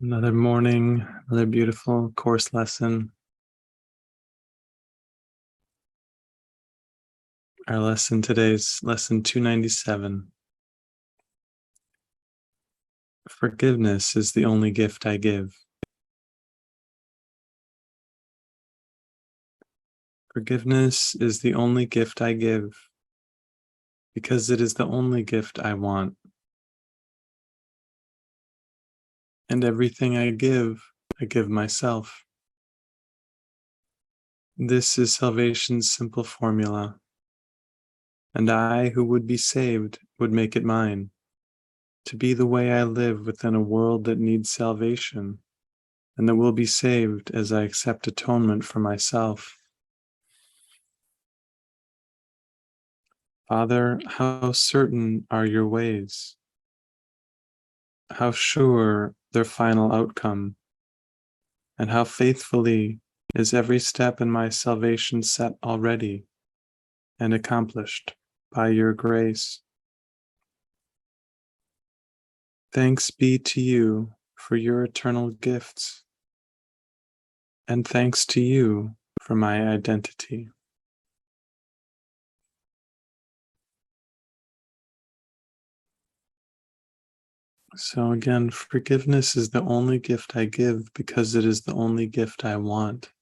Another morning, another beautiful course lesson. Our lesson today is lesson 297. Forgiveness is the only gift I give. Forgiveness is the only gift I give because it is the only gift I want. And everything I give myself. This is salvation's simple formula. And I, who would be saved, would make it mine, to be the way I live within a world that needs salvation, and that will be saved as I accept atonement for myself. Father, how certain are your ways? How sure their final outcome? And how faithfully is every step in my salvation set already and accomplished by your grace? Thanks be to you for your eternal gifts, and thanks to you for my identity. So again, forgiveness is the only gift I give because it is the only gift I want.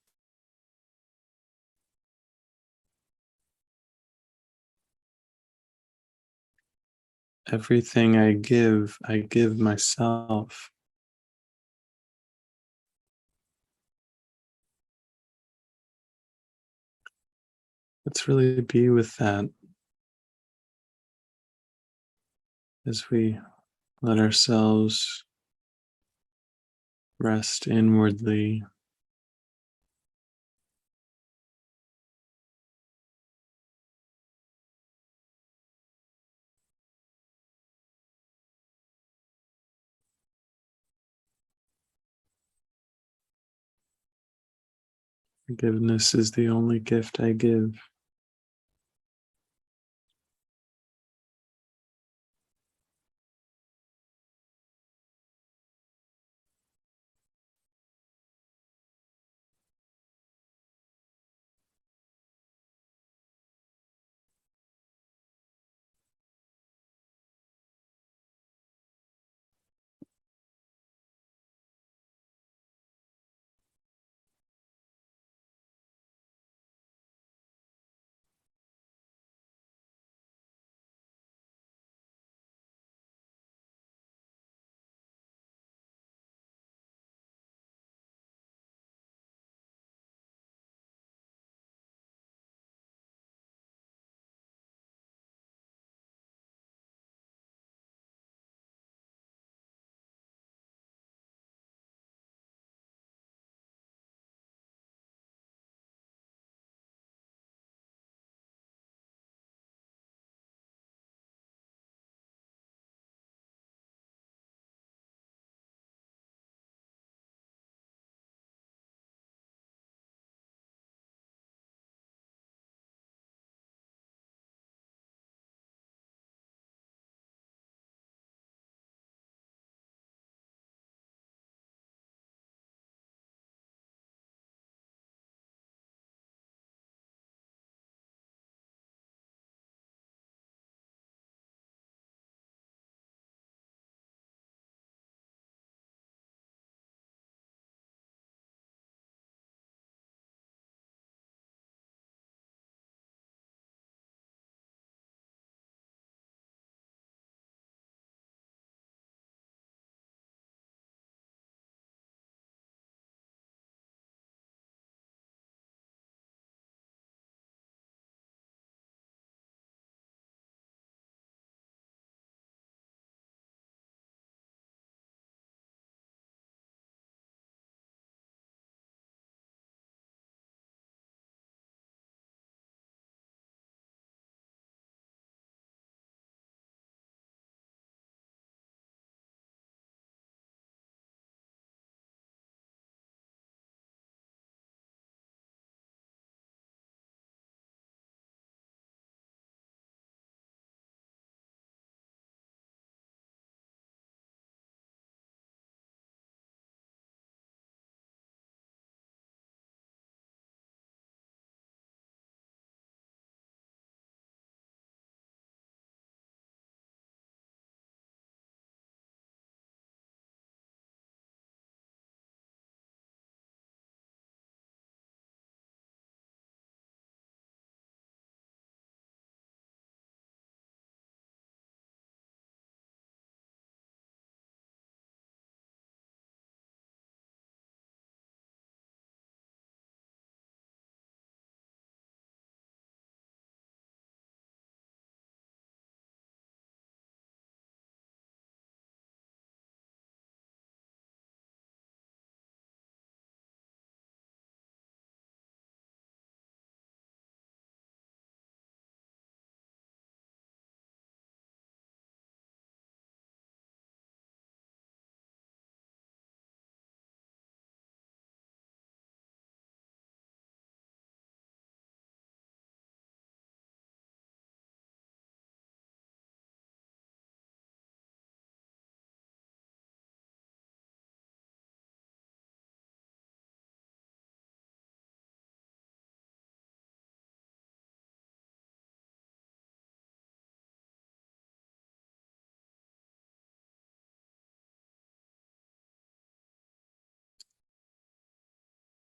Everything I give myself. Let's really be with that as we let ourselves rest inwardly. Forgiveness is the only gift I give.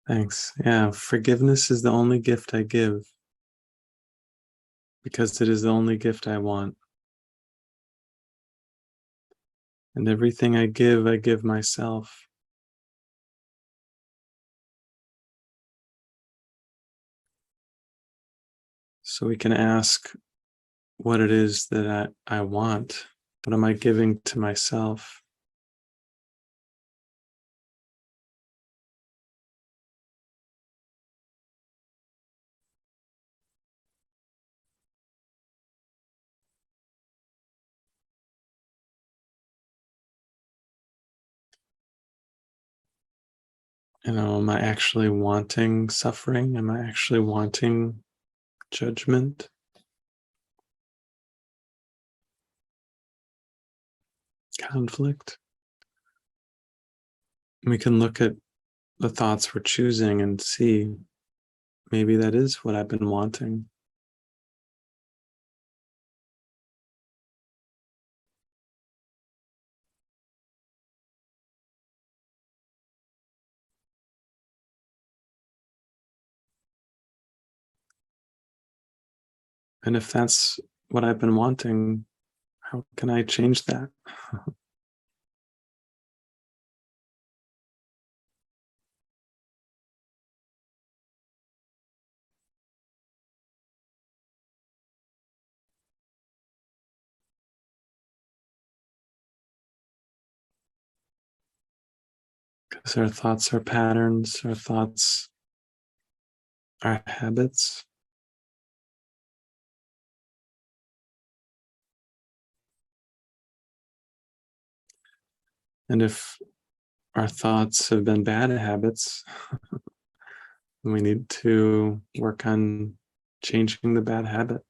Thanks. Yeah, forgiveness is the only gift I give because it is the only gift I want. And everything I give myself. So we can ask what it is that I want. What am I giving to myself? Am I actually wanting suffering? Am I actually wanting judgment, conflict? We can look at the thoughts we're choosing and see maybe that is what I've been wanting. And if that's what I've been wanting, how can I change that? Because our thoughts are patterns, our thoughts are habits. And if our thoughts have been bad habits, we need to work on changing the bad habit.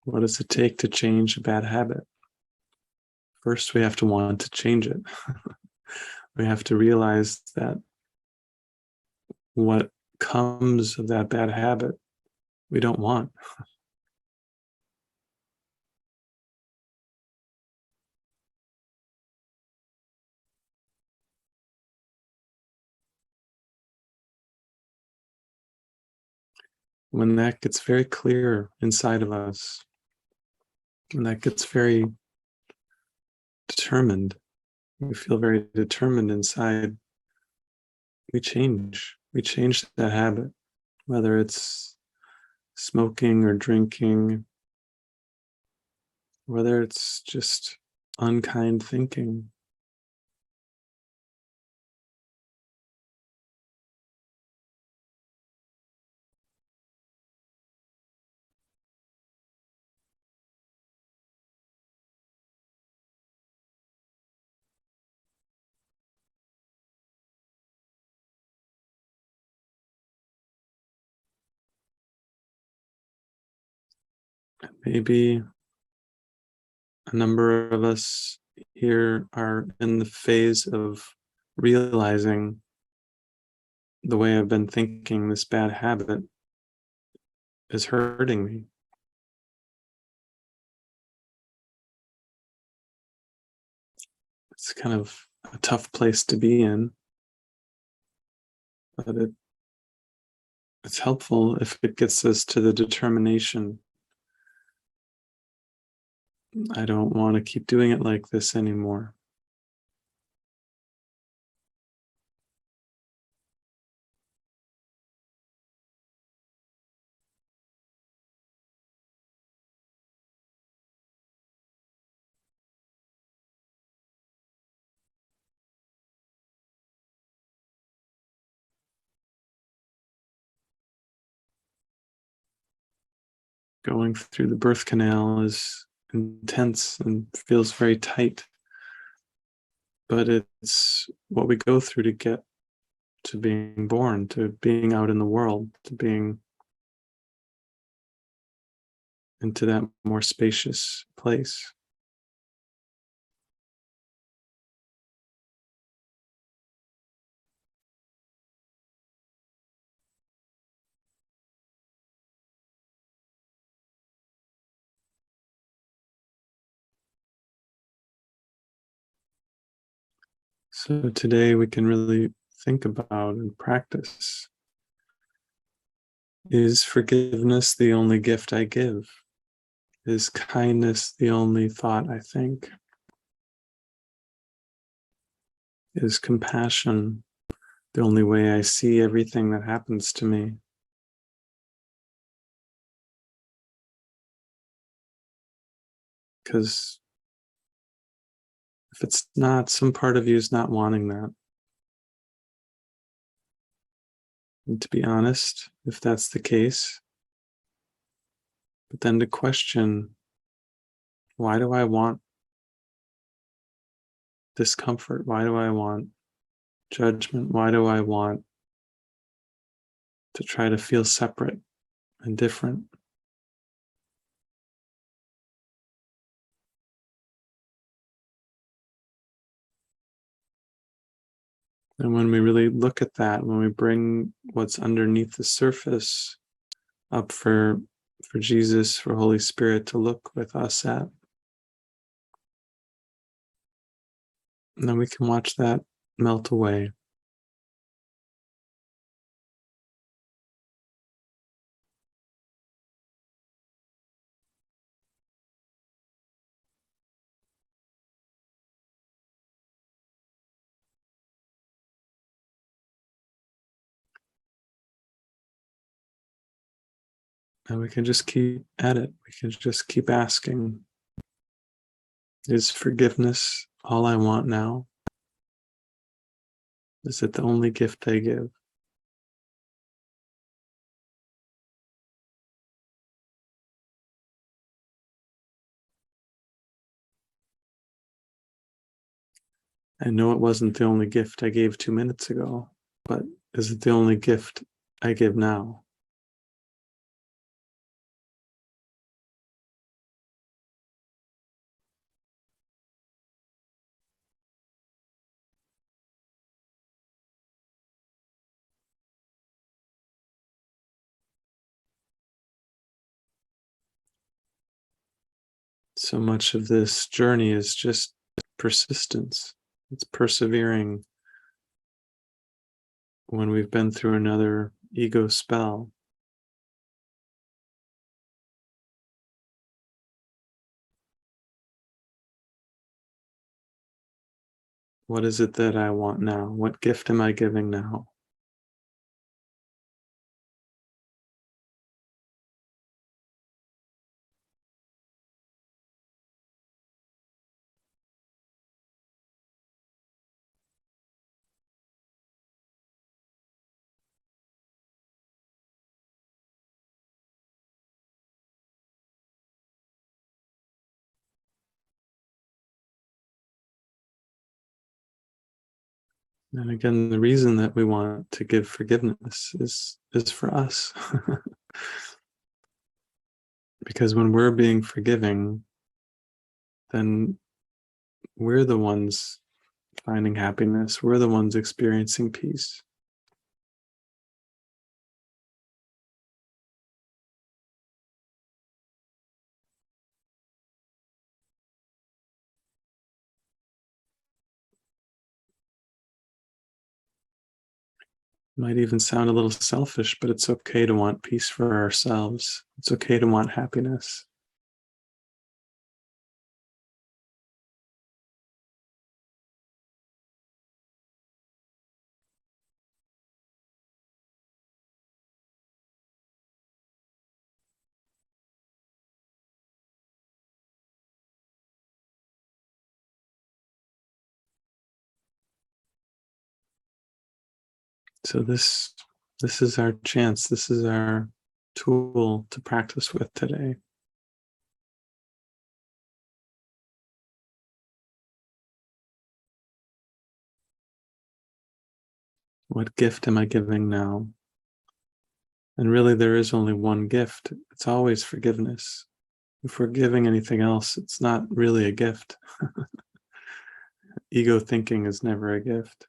What does it take to change a bad habit? First, we have to want to change it. We have to realize that what comes of that bad habit, we don't want. When that gets very clear inside of us, when that gets very determined, we feel very determined inside, we change. We change that habit, whether it's smoking or drinking, whether it's just unkind thinking. Maybe a number of us here are in the phase of realizing the way I've been thinking, this bad habit, is hurting me. It's kind of a tough place to be in, but it's helpful if it gets us to the determination. I don't want to keep doing it like this anymore. Going through the birth canal is intense and feels very tight, but it's what we go through to get to being born, to being out in the world, to being into that more spacious place. So today we can really think about and practice, is forgiveness the only gift I give? Is kindness the only thought I think? Is compassion the only way I see everything that happens to me? Because if it's not, some part of you is not wanting that. And to be honest, if that's the case, but then to question, why do I want discomfort? Why do I want judgment? Why do I want to try to feel separate and different? And when we really look at that, when we bring what's underneath the surface up for Jesus, for Holy Spirit to look with us at, and then we can watch that melt away. And we can just keep at it. We can just keep asking, is forgiveness all I want now? Is it the only gift I give? I know it wasn't the only gift I gave 2 minutes ago, but is it the only gift I give now? So much of this journey is just persistence. It's persevering when we've been through another ego spell. What is it that I want now? What gift am I giving now? And again, the reason that we want to give forgiveness is for us. Because when we're being forgiving, then we're the ones finding happiness. We're the ones experiencing peace. Might even sound a little selfish, but it's okay to want peace for ourselves. It's okay to want happiness. So this is our chance. This is our tool to practice with today. What gift am I giving now? And really, there is only one gift. It's always forgiveness. If we're giving anything else, it's not really a gift. Ego thinking is never a gift.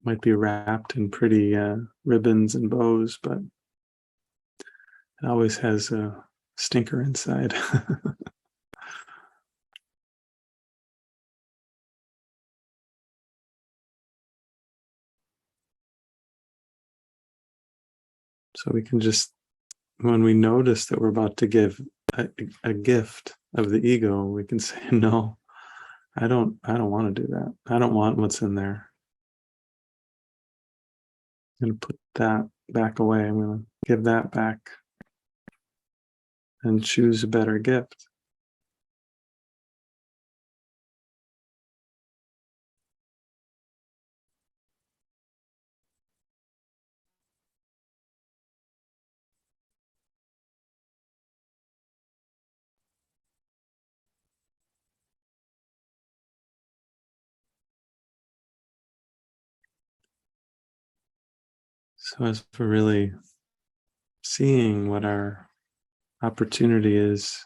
Might be wrapped in pretty ribbons and bows, but it always has a stinker inside. So we can just, when we notice that we're about to give a gift of the ego, we can say, no, I don't want to do that. I don't want what's in there. I'm going to put that back away. I'm going to give that back and choose a better gift. So as we're really seeing what our opportunity is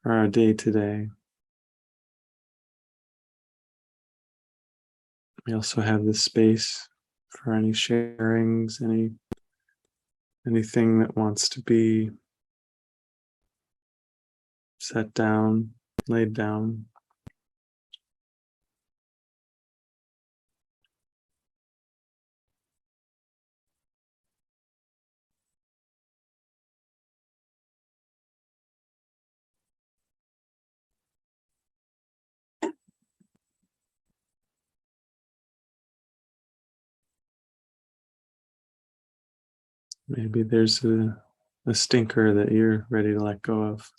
for our day today, we also have this space for any sharings, anything that wants to be set down, laid down. Maybe there's a stinker that you're ready to let go of.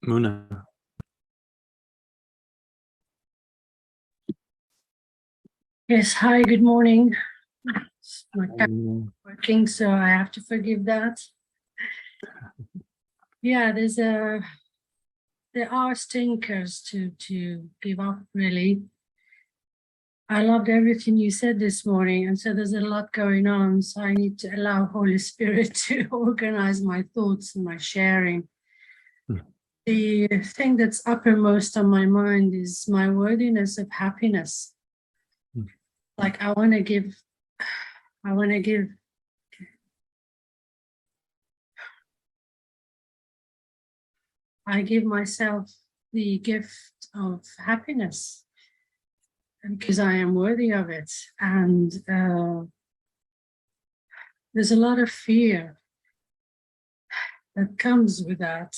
Muna. Yes, hi, good morning. My camera's working, so I have to forgive that. Yeah, there are stinkers to give up, really. I loved everything you said this morning, and so there's a lot going on, so I need to allow Holy Spirit to organize my thoughts and my sharing. The thing that's uppermost on my mind is my worthiness of happiness. Like I want to give I give myself the gift of happiness because I am worthy of it. And there's a lot of fear that comes with that,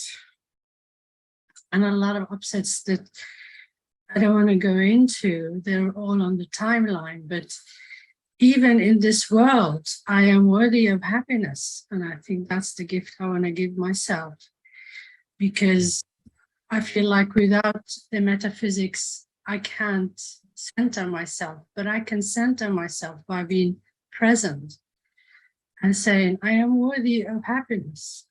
and a lot of upsets that I don't want to go into. They're all on the timeline, but even in this world, I am worthy of happiness. And I think that's the gift I want to give myself, because I feel like without the metaphysics, I can't center myself, but I can center myself by being present and saying, I am worthy of happiness.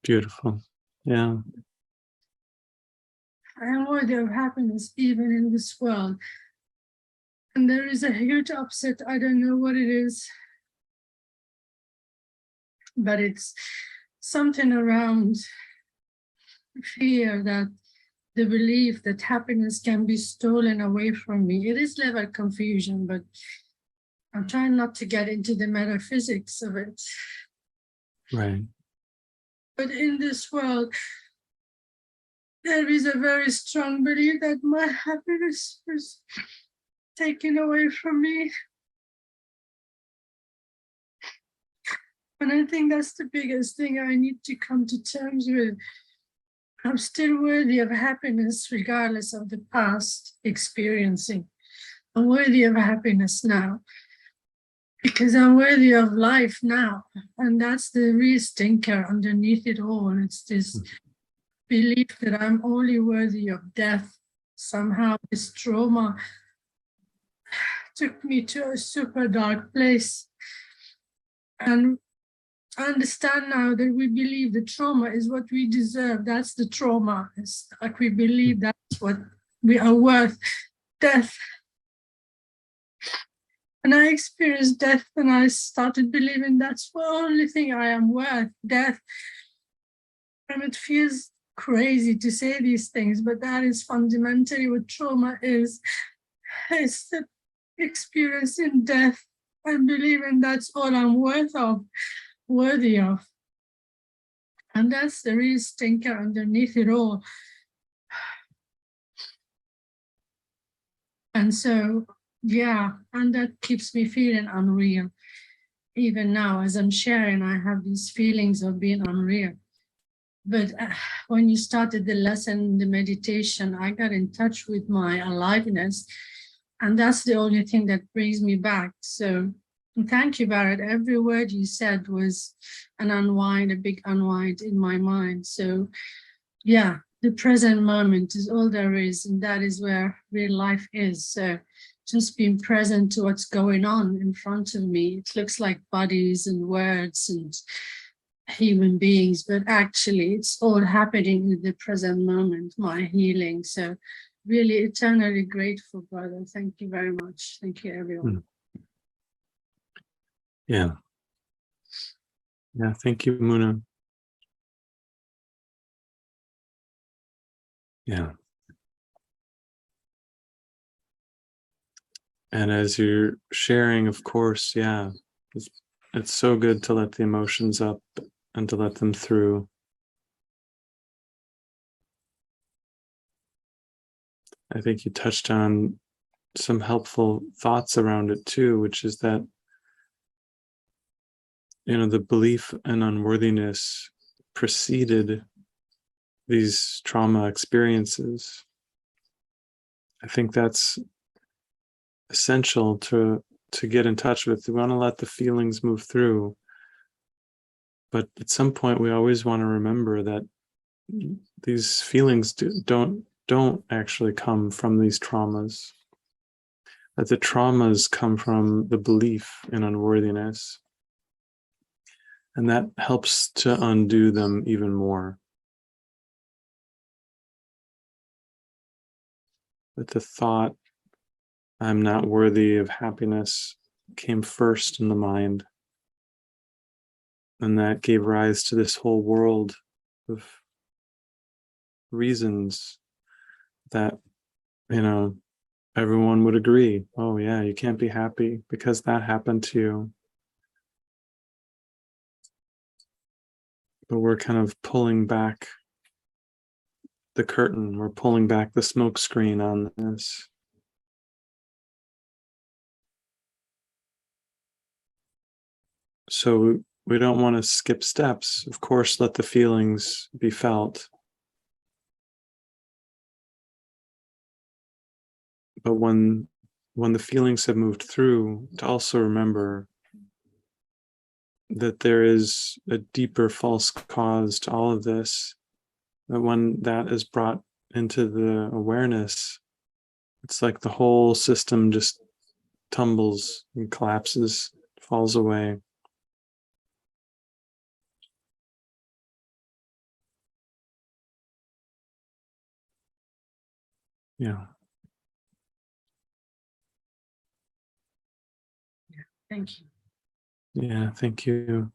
Beautiful. Yeah. I am worthy of happiness even in this world. And there is a huge upset. I don't know what it is, but it's something around fear, that the belief that happiness can be stolen away from me. It is level confusion, but I'm trying not to get into the metaphysics of it. Right. But in this world, there is a very strong belief that my happiness is taken away from me. And I think that's the biggest thing I need to come to terms with. I'm still worthy of happiness regardless of the past experiencing. I'm worthy of happiness now because I'm worthy of life now. And that's the real stinker underneath it all. It's this belief that I'm only worthy of death. Somehow this trauma took me to a super dark place. And I understand now that we believe the trauma is what we deserve. That's the trauma. It's like we believe that's what we are worth. Death And I experienced death, and I started believing that's the only thing I am worth, death. And it feels crazy to say these things, but that is fundamentally what trauma is. It's the experiencing death and believing that's all I'm worthy of. And that's the real stinker underneath it all. And so, yeah, and that keeps me feeling unreal. Even now, as I'm sharing, I have these feelings of being unreal. But when you started the lesson, the meditation, I got in touch with my aliveness. And that's the only thing that brings me back. So thank you, Barret. Every word you said was an unwind, a big unwind in my mind. So yeah, the present moment is all there is, and that is where real life is. So just being present to what's going on in front of me. It looks like bodies and words and human beings, but actually it's all happening in the present moment, my healing. So really eternally grateful, brother. Thank you very much. Thank you, everyone. Yeah. Yeah, thank you, Muna. Yeah. And as you're sharing, of course, yeah, it's so good to let the emotions up and to let them through. I think you touched on some helpful thoughts around it too, which is that, you know, the belief in unworthiness preceded these trauma experiences. I think that's essential to get in touch with. We want to let the feelings move through, but at some point we always want to remember that these feelings don't actually come from these traumas, that the traumas come from the belief in unworthiness, and that helps to undo them even more. But the thought, I'm not worthy of happiness, came first in the mind. And that gave rise to this whole world of reasons that, you know, everyone would agree, oh yeah, you can't be happy because that happened to you. But we're kind of pulling back the curtain, we're pulling back the smoke screen on this. So we don't want to skip steps. Of course, let the feelings be felt. But when the feelings have moved through, to also remember that there is a deeper false cause to all of this, that when that is brought into the awareness, it's like the whole system just tumbles and collapses, falls away. Yeah. Thank you. Yeah, thank you.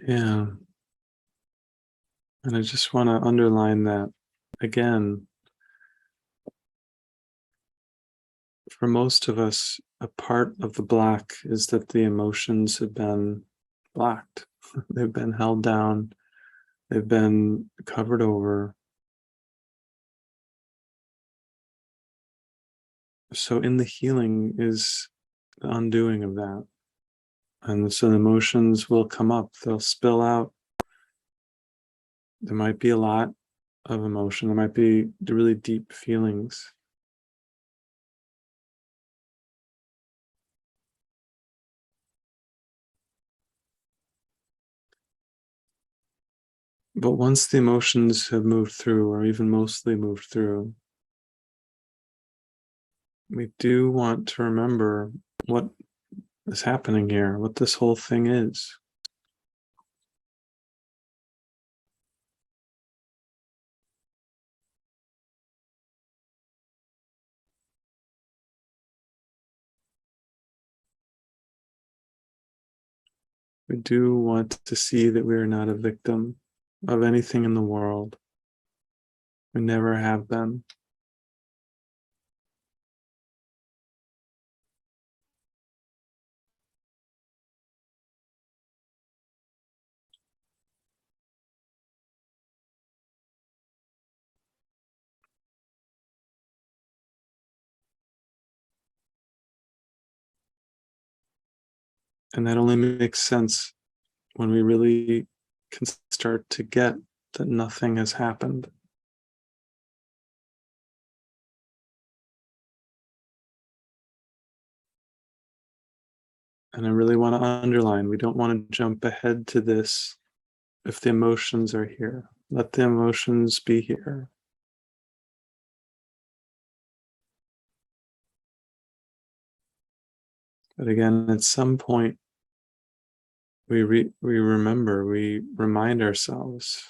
Yeah. And I just want to underline that again. For most of us, a part of the block is that the emotions have been blocked. They've been held down. They've been covered over. So in the healing is the undoing of that. And so the emotions will come up, they'll spill out. There might be a lot of emotion. There might be really deep feelings. But once the emotions have moved through, or even mostly moved through, we do want to remember what is happening here, what this whole thing is. We do want to see that we are not a victim of anything in the world. We never have been. And that only makes sense when we really can start to get that nothing has happened. And I really want to underline, we don't want to jump ahead to this if the emotions are here. Let the emotions be here. But again, at some point, we remember, we remind ourselves,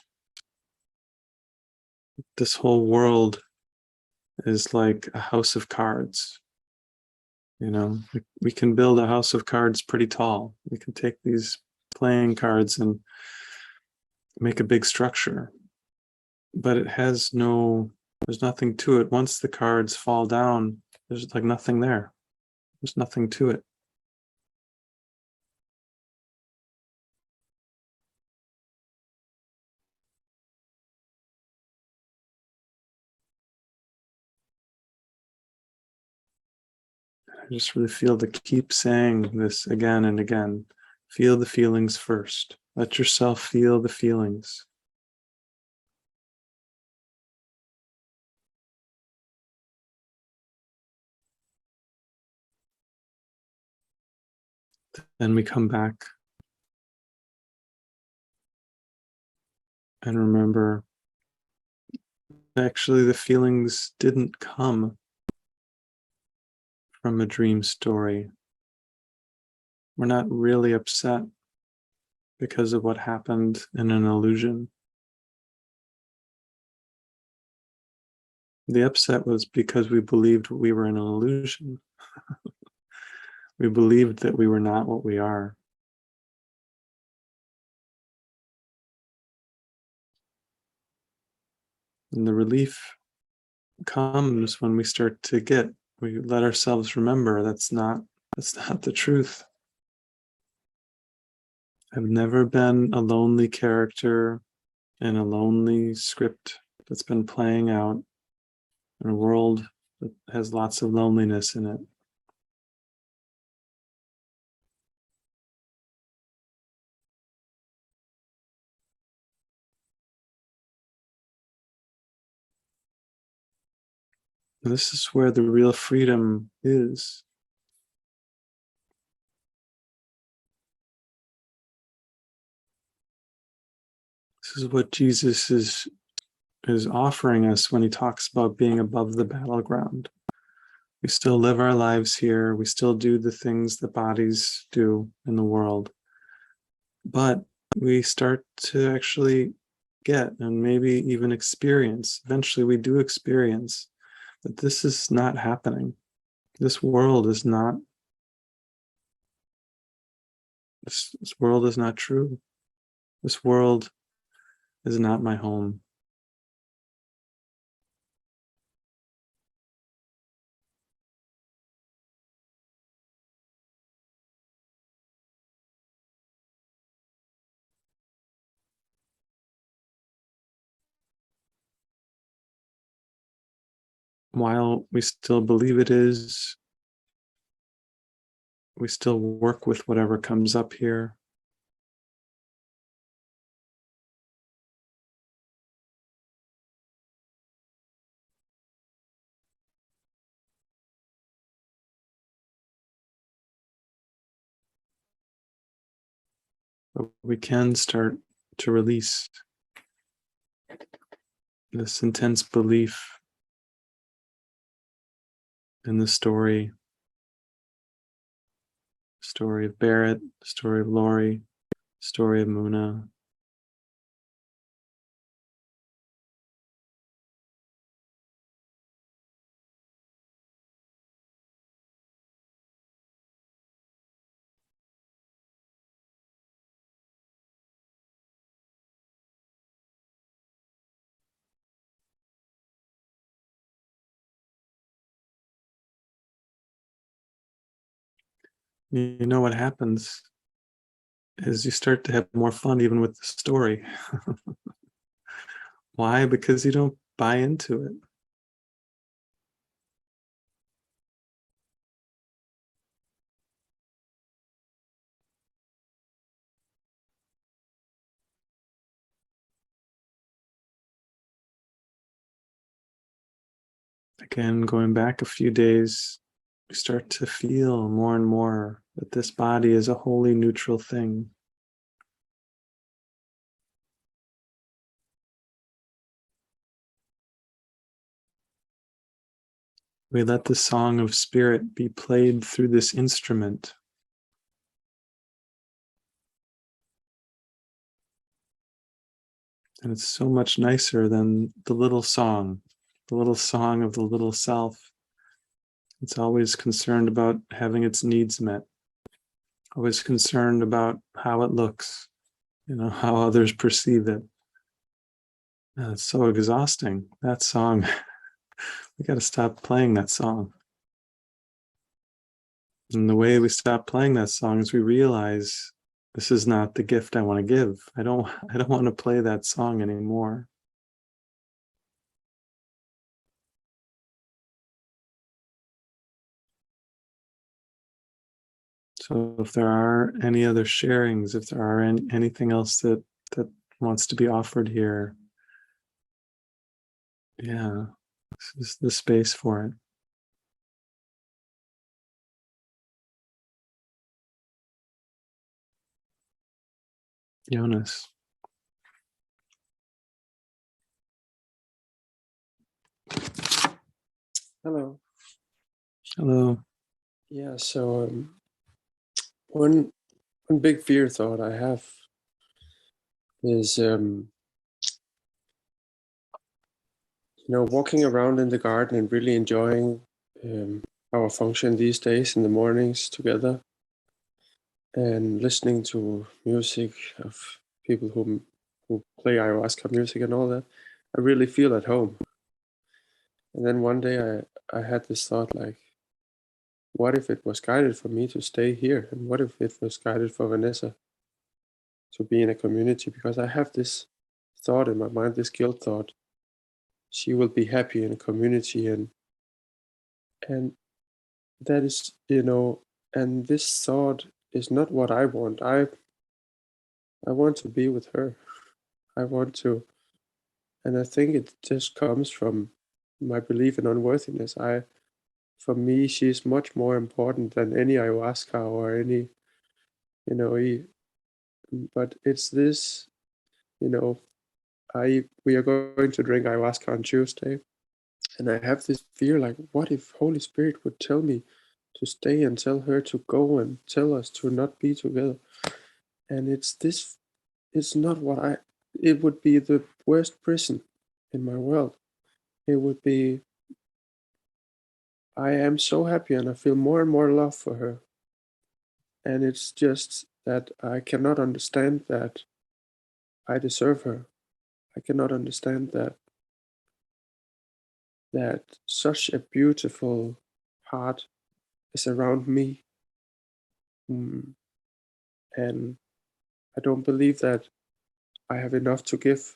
this whole world is like a house of cards. You know, we can build a house of cards pretty tall. We can take these playing cards and make a big structure, but it has there's nothing to it. Once the cards fall down, there's like nothing there. There's nothing to it. I just really feel to keep saying this again and again. Feel the feelings first. Let yourself feel the feelings. Then we come back and remember, actually, the feelings didn't come from a dream story. We're not really upset because of what happened in an illusion. The upset was because we believed we were in an illusion. We believed that we were not what we are. And the relief comes when we start to we let ourselves remember that's not the truth. I've never been a lonely character in a lonely script that's been playing out in a world that has lots of loneliness in it. And this is where the real freedom is. This is what Jesus is offering us when he talks about being above the battleground. We still live our lives here. We still do the things that bodies do in the world. But we start to actually get and maybe even experience, eventually we do experience that this is not happening. This world is not, this world is not true. This world is not my home. While we still believe it is, we still work with whatever comes up here. But we can start to release this intense belief in the story of Barret, story of Laurie, story of Muna. you know what happens is you start to have more fun even with the story. Why? Because you don't buy into it. Again, going back a few days, you start to feel more and more that this body is a wholly neutral thing. We let the song of spirit be played through this instrument. And it's so much nicer than the little song of the little self. It's always concerned about having its needs met, always concerned about how it looks, how others perceive it. And it's so exhausting, that song. We got to stop playing that song. And the way we stop playing that song is we realize this is not the gift I want to give. I don't want to play that song anymore. So if there are any other sharings, if there are anything else that wants to be offered here, yeah, this is the space for it. Jonas. Hello. Hello. Yeah, so one big fear thought I have is walking around in the garden and really enjoying our function these days in the mornings together and listening to music of people who play ayahuasca music and all that. I really feel at home. And then one day I had this thought like, what if it was guided for me to stay here? And what if it was guided for Vanessa to be in a community? Because I have this thought in my mind, this guilt thought. She will be happy in a community, and that is, and this thought is not what I want. I want to be with her. I want to, and I think it just comes from my belief in unworthiness. For me, she's much more important than any ayahuasca or any, but it's this, we are going to drink ayahuasca on Tuesday, and I have this fear like, what if Holy Spirit would tell me to stay and tell her to go and tell us to not be together? And it's not it would be the worst prison in my world. It would be, I am so happy and I feel more and more love for her. And it's just that I cannot understand that I deserve her. I cannot understand that such a beautiful heart is around me. And I don't believe that I have enough to give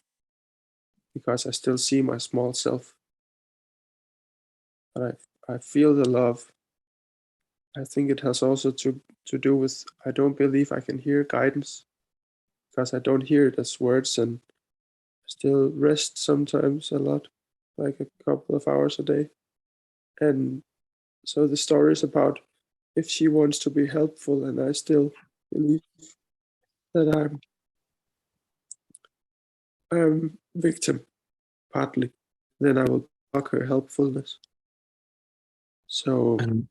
because I still see my small self. But I feel the love. I think it has also to do with, I don't believe I can hear guidance because I don't hear it as words, and I still rest sometimes a lot, like a couple of hours a day. And so the story is about if she wants to be helpful, and I still believe that I'm victim partly, then I will block her helpfulness. So And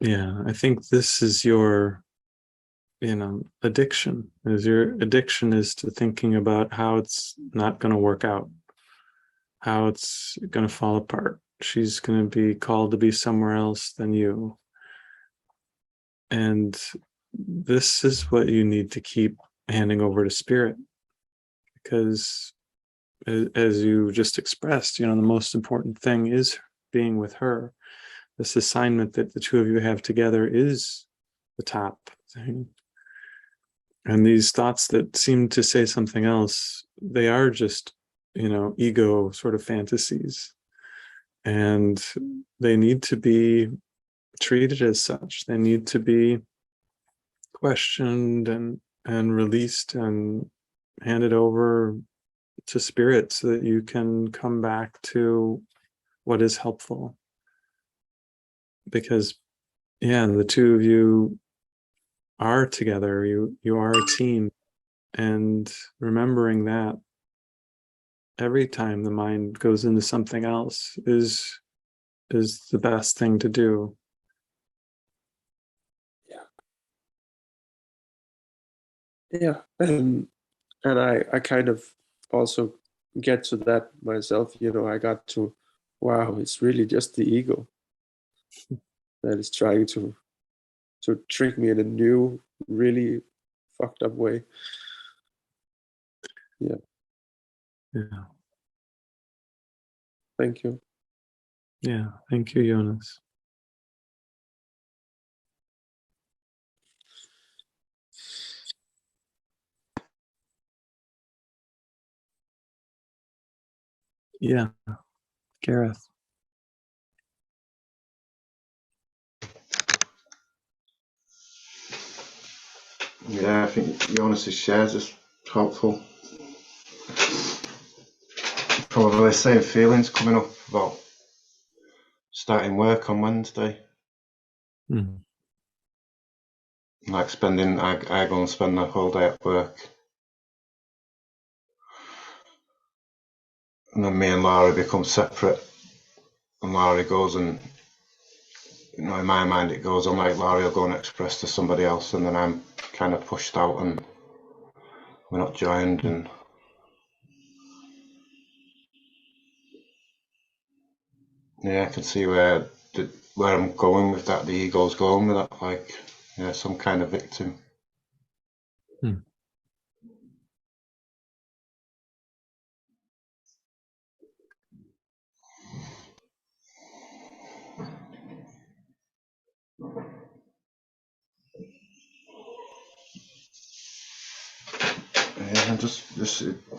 yeah, I think this is your addiction. Your addiction is to thinking about how it's not going to work out, how it's going to fall apart. She's going to be called to be somewhere else than you. And this is what you need to keep handing over to spirit, because as you just expressed, the most important thing is being with her. this assignment that the two of you have together is the top thing. And these thoughts that seem to say something else, they are just, ego sort of fantasies. And they need to be treated as such. They need to be questioned and released and handed over to spirit so that you can come back to what is helpful. Because, the two of you are together. You are a team. And remembering that every time the mind goes into something else is the best thing to do. Yeah. And I kind of also get to that myself. I got to, wow, it's really just the ego that is trying to trick me in a new, really fucked up way. Yeah. Thank you. Yeah. Thank you, Jonas. Yeah. Gareth. Yeah, I think Jonas's shares is helpful. Probably the same feelings coming up about starting work on Wednesday. Mm. Like I go and spend the whole day at work. And then me and Laura become separate. And Laura goes and, in my mind it goes on like Laura will go and express to somebody else, and then I'm kind of pushed out and we're not joined. And yeah, I can see where I'm going with that, the ego's going with that, like, some kind of victim. Mm.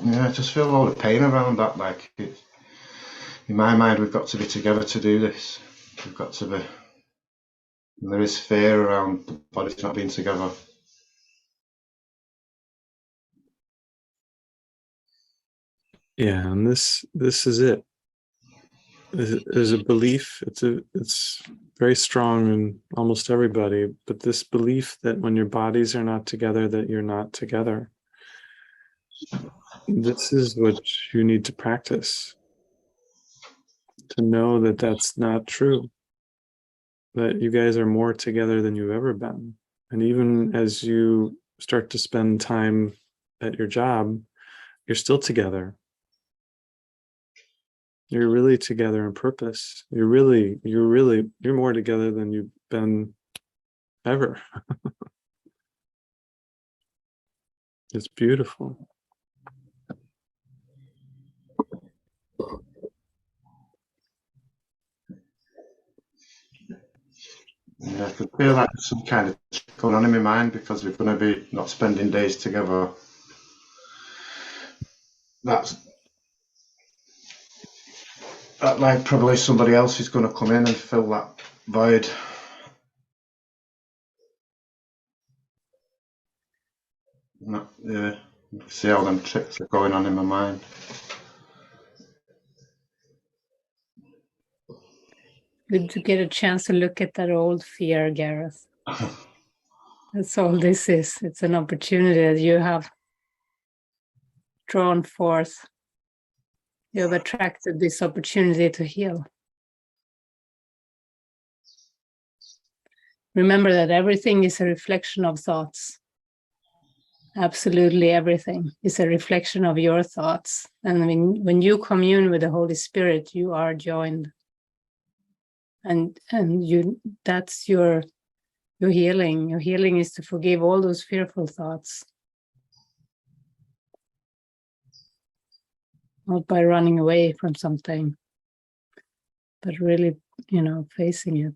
Yeah, I just feel a lot of pain around that. Like, in my mind, we've got to be together to do this. We've got to be. And there is fear around the bodies not being together. Yeah, and this is it. There's a belief. It's very strong in almost everybody, but this belief that when your bodies are not together, that you're not together. This is what you need to practice, to know that that's not true, that you guys are more together than you've ever been. And even as you start to spend time at your job, you're still together. You're really together on purpose. You're more together than you've been ever. It's beautiful. Yeah, I can feel like there's some kind of going on in my mind, because we're going to be not spending days together. That like probably somebody else is going to come in and fill that void. Yeah, see how them tricks are going on in my mind. Good to get a chance to look at that old fear, Gareth. That's all this is. It's an opportunity that you have drawn forth. You have attracted this opportunity to heal. Remember that everything is a reflection of thoughts. Absolutely everything is a reflection of your thoughts. And when you commune with the Holy Spirit, you are joined. And that's your healing. Your healing is to forgive all those fearful thoughts. Not by running away from something, but really facing it.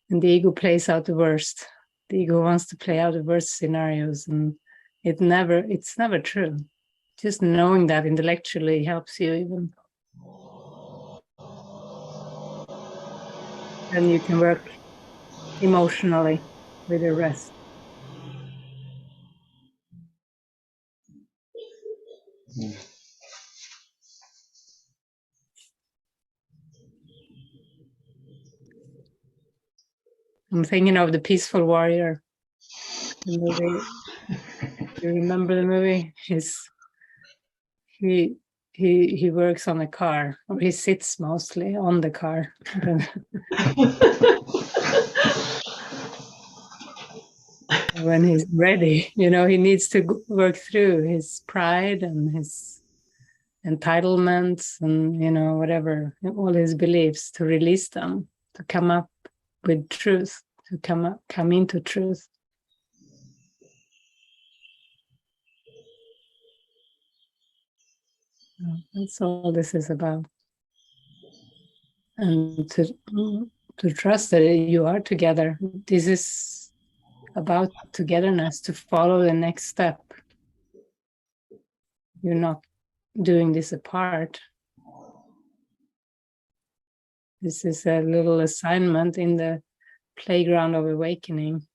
And the ego plays out the worst. The ego wants to play out the worst scenarios, and it's never true. Just knowing that intellectually helps you even. Then you can work emotionally with the rest. I'm thinking of The Peaceful Warrior, the movie. You remember the movie? He works on a car, or he sits mostly on the car. When he's ready, he needs to work through his pride and his entitlements and whatever, all his beliefs, to release them, to come up with truth, to come into truth. That's all this is about. And to trust that you are together. This is about togetherness, to follow the next step. You're not doing this apart. This is a little assignment in the playground of awakening.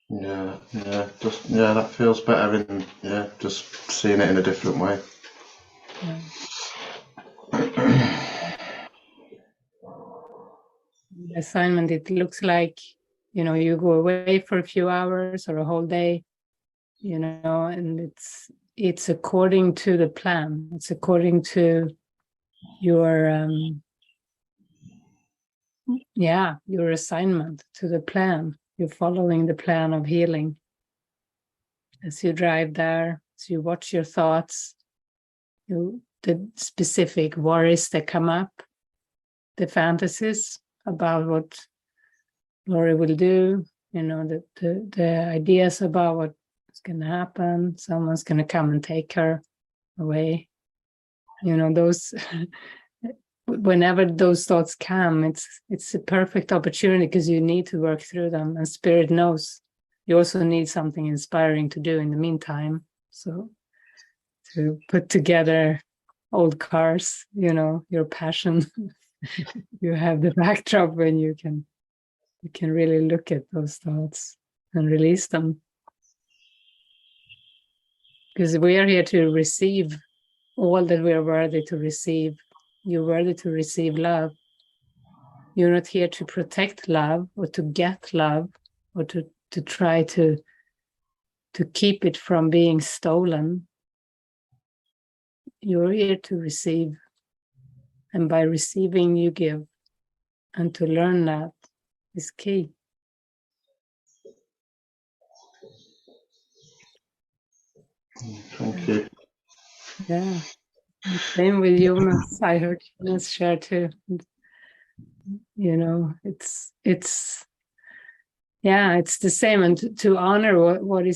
Yeah, that feels better in just seeing it in a different way. Yeah. The assignment, it looks like, you go away for a few hours or a whole day, and it's according to the plan. It's according to your your assignment, to the plan. You're following the plan of healing. As you drive there, as you watch your thoughts, the specific worries that come up, the fantasies about what Lori will do, the ideas about what's going to happen. Someone's going to come and take her away. Those, whenever those thoughts come, it's a perfect opportunity, because you need to work through them, and Spirit knows you also need something inspiring to do in the meantime. So to put together old cars, your passion, you have the backdrop when you can really look at those thoughts and release them. Because we are here to receive all that we are worthy to receive. You're worthy to receive love. You're not here to protect love or to get love or to try to keep it from being stolen. You're here to receive. And by receiving, you give. And to learn that is key. Thank you. Yeah. And same with Jonas. I heard Jonas share too. It's the same. And to honor what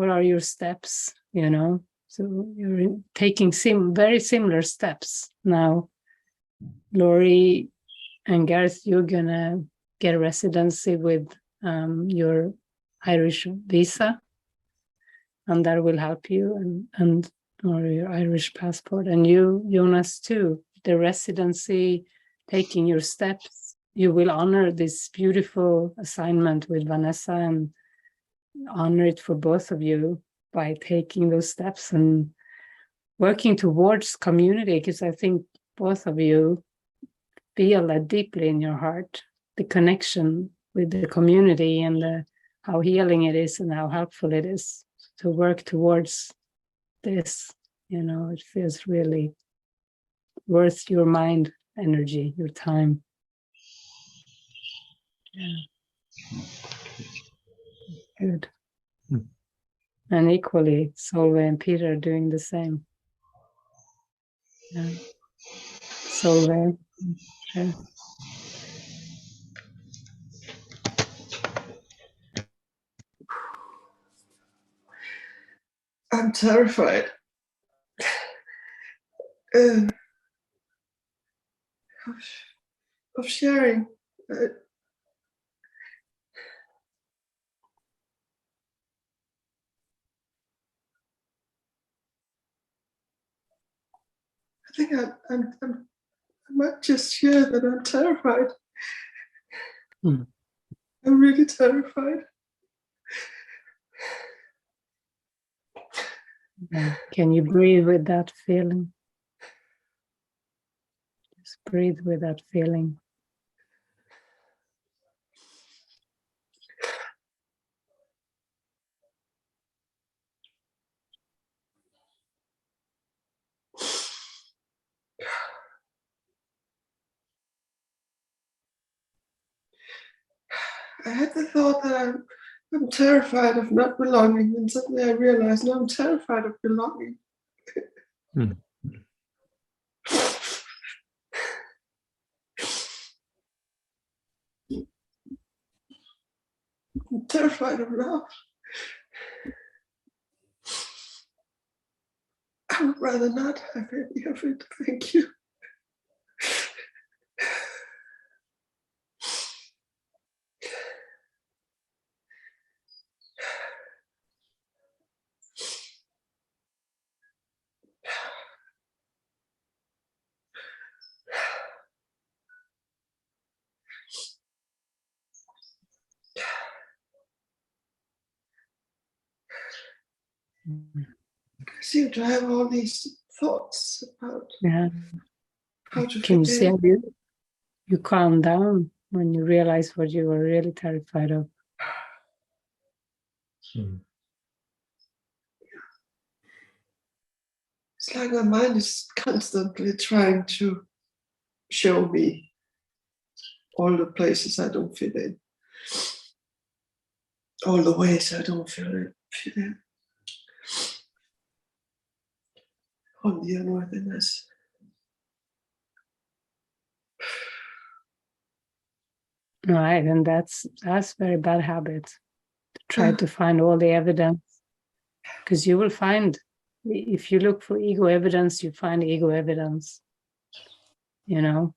are your steps, So you're taking very similar steps. Now, Lori and Gareth, you're gonna get a residency with your Irish visa, and that will help you, or your Irish passport. And you, Jonas, too, the residency, taking your steps, you will honor this beautiful assignment with Vanessa and honor it for both of you by taking those steps and working towards community, because I think both of you feel that deeply in your heart, the connection with the community and how healing it is and how helpful it is to work towards this. It feels really worth your mind, energy, your time. Yeah. Good. And equally, Solveig and Peter are doing the same. Yeah. Solveig. Okay. I'm terrified of, of sharing. I think I might just share that I'm terrified. Mm. I'm really terrified. Yeah. Can you breathe with that feeling? Just breathe with that feeling. I had the thought that I'm terrified of not belonging, and suddenly I realized, no, I'm terrified of belonging. Mm. I'm terrified of love. I would rather not have any of it. Thank you. Mm. I seem to have all these thoughts about Yeah. how to Can you fit see how in. you calm down when you realize what you were really terrified of? Mm. It's like my mind is constantly trying to show me all the places I don't fit in, all the ways I don't fit in, all the unworthiness. Right, and that's very bad habit. To try to find all the evidence, because you will find, if you look for ego evidence, you find ego evidence. You know,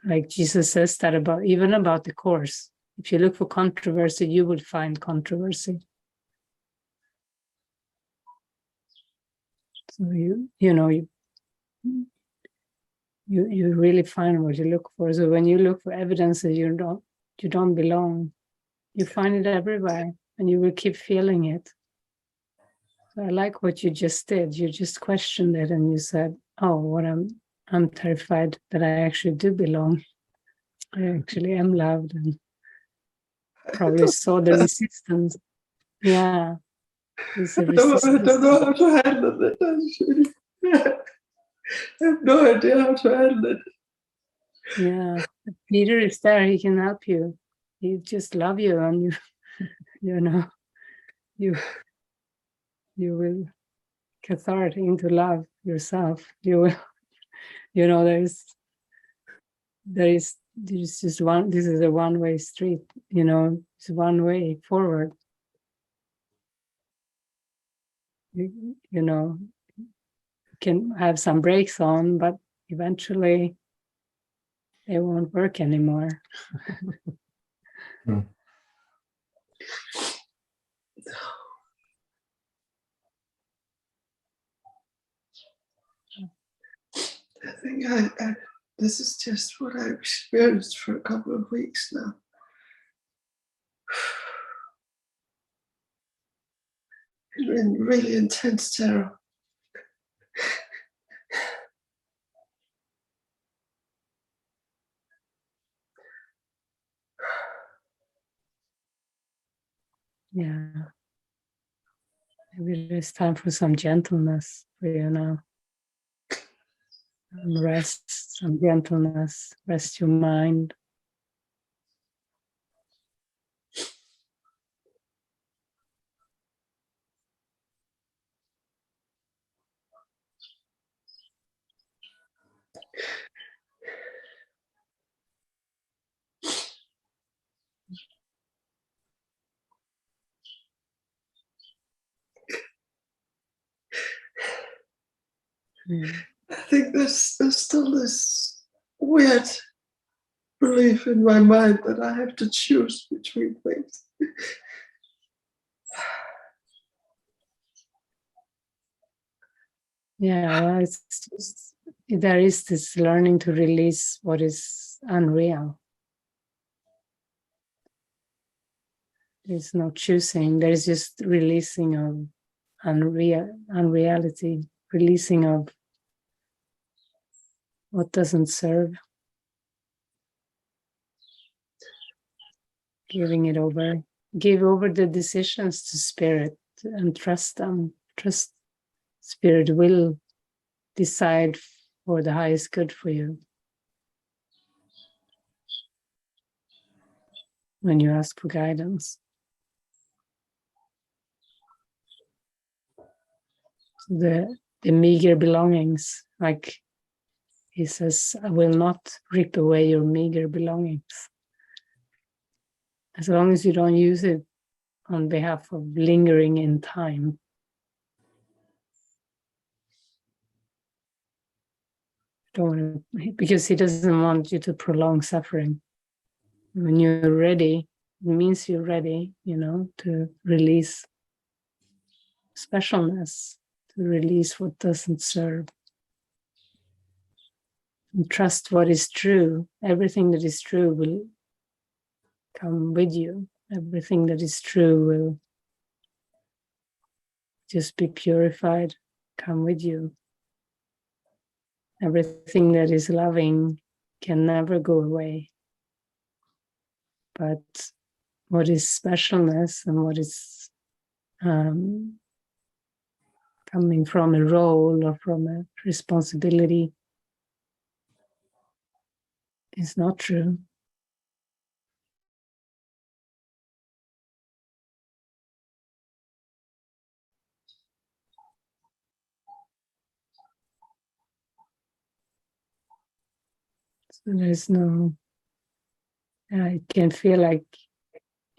like Jesus says that even about the course. If you look for controversy, you will find controversy. So you really find what you look for. So when you look for evidence that you don't belong, you find it everywhere, and you will keep feeling it. So I like what you just did. You just questioned it, and you said, "Oh, I'm terrified that I actually do belong. I actually am loved," and probably saw the resistance. Yeah, there's a I don't resistance. know how to handle it. Actually. I have no idea how to handle it. Yeah, Peter is there. He can help you. He just love you, and you will cathartic into love yourself. You will, there's just one. This is a one-way street. It's one way forward. You can have some brakes on, but eventually they won't work anymore. I think this is just what I've experienced for a couple of weeks now. It's been really intense terror. Yeah. Maybe it's time for some gentleness for you now. Rest, some gentleness, rest your mind. I think there's still this weird belief in my mind that I have to choose between things. Yeah, well, it's just, there is this learning to release what is unreal. There's no choosing. There is just releasing of unreality, releasing of what doesn't serve, giving it over. Give over the decisions to Spirit and trust them. Trust Spirit will decide for the highest good for you. When you ask for guidance. The meager belongings, like he says, I will not rip away your meager belongings. As long as you don't use it on behalf of lingering in time. Don't want to, because he doesn't want you to prolong suffering. When you're ready, it means you're ready, to release specialness, to release what doesn't serve. And trust what is true. Everything that is true will come with you. Everything that is true will just be purified, come with you. Everything that is loving can never go away. But what is specialness and what is coming from a role or from a responsibility is not true. So there's no, it can feel like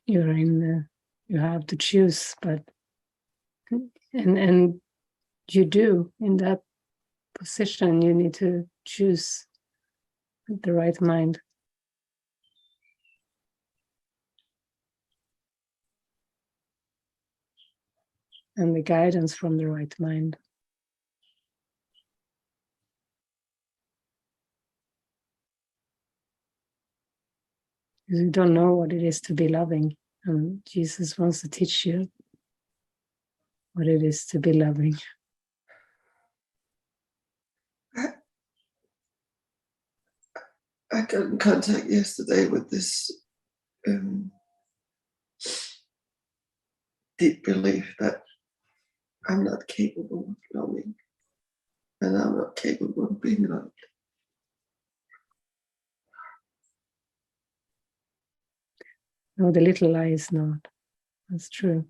you're you have to choose, but, and you do, in that position, you need to choose with the right mind. And the guidance from the right mind. Because you don't know what it is to be loving. And Jesus wants to teach you what it is to be loving. I got in contact yesterday with this deep belief that I'm not capable of loving, and I'm not capable of being loved. No, the little lie is not. That's true.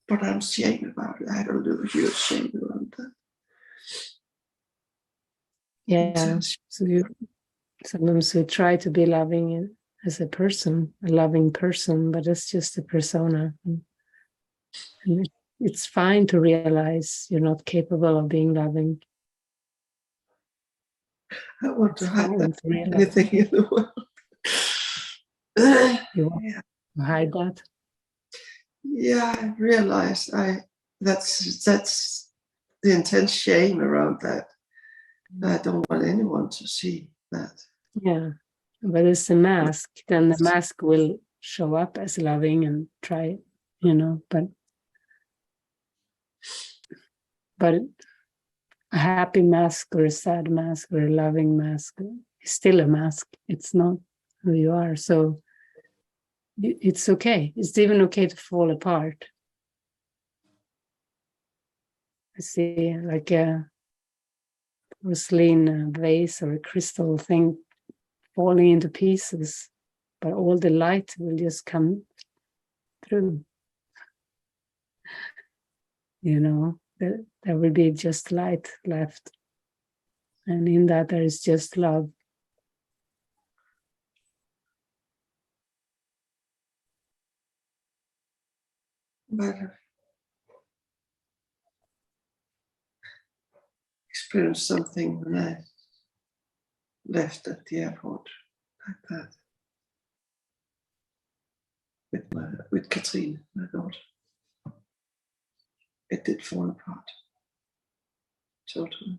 But I'm ashamed about it. I don't know if you're ashamed about that. Yeah. So sometimes we try to be loving as a person, a loving person, but it's just a persona. And it's fine to realize you're not capable of being loving. I want to hide that realize. anything in the world. You want to hide that? Yeah, I realize that's the intense shame around that. I don't want anyone to see that. Yeah, but it's a mask. Then the mask will show up as loving and try, but a happy mask or a sad mask or a loving mask is still a mask. It's not who you are. So it's okay. It's even okay to fall apart. I see like a porcelain vase or a crystal thing falling into pieces, but all the light will just come through. There will be just light left. And in that there is just love. might have experienced something when I left at the airport like that with Katrine, my daughter. It did fall apart totally.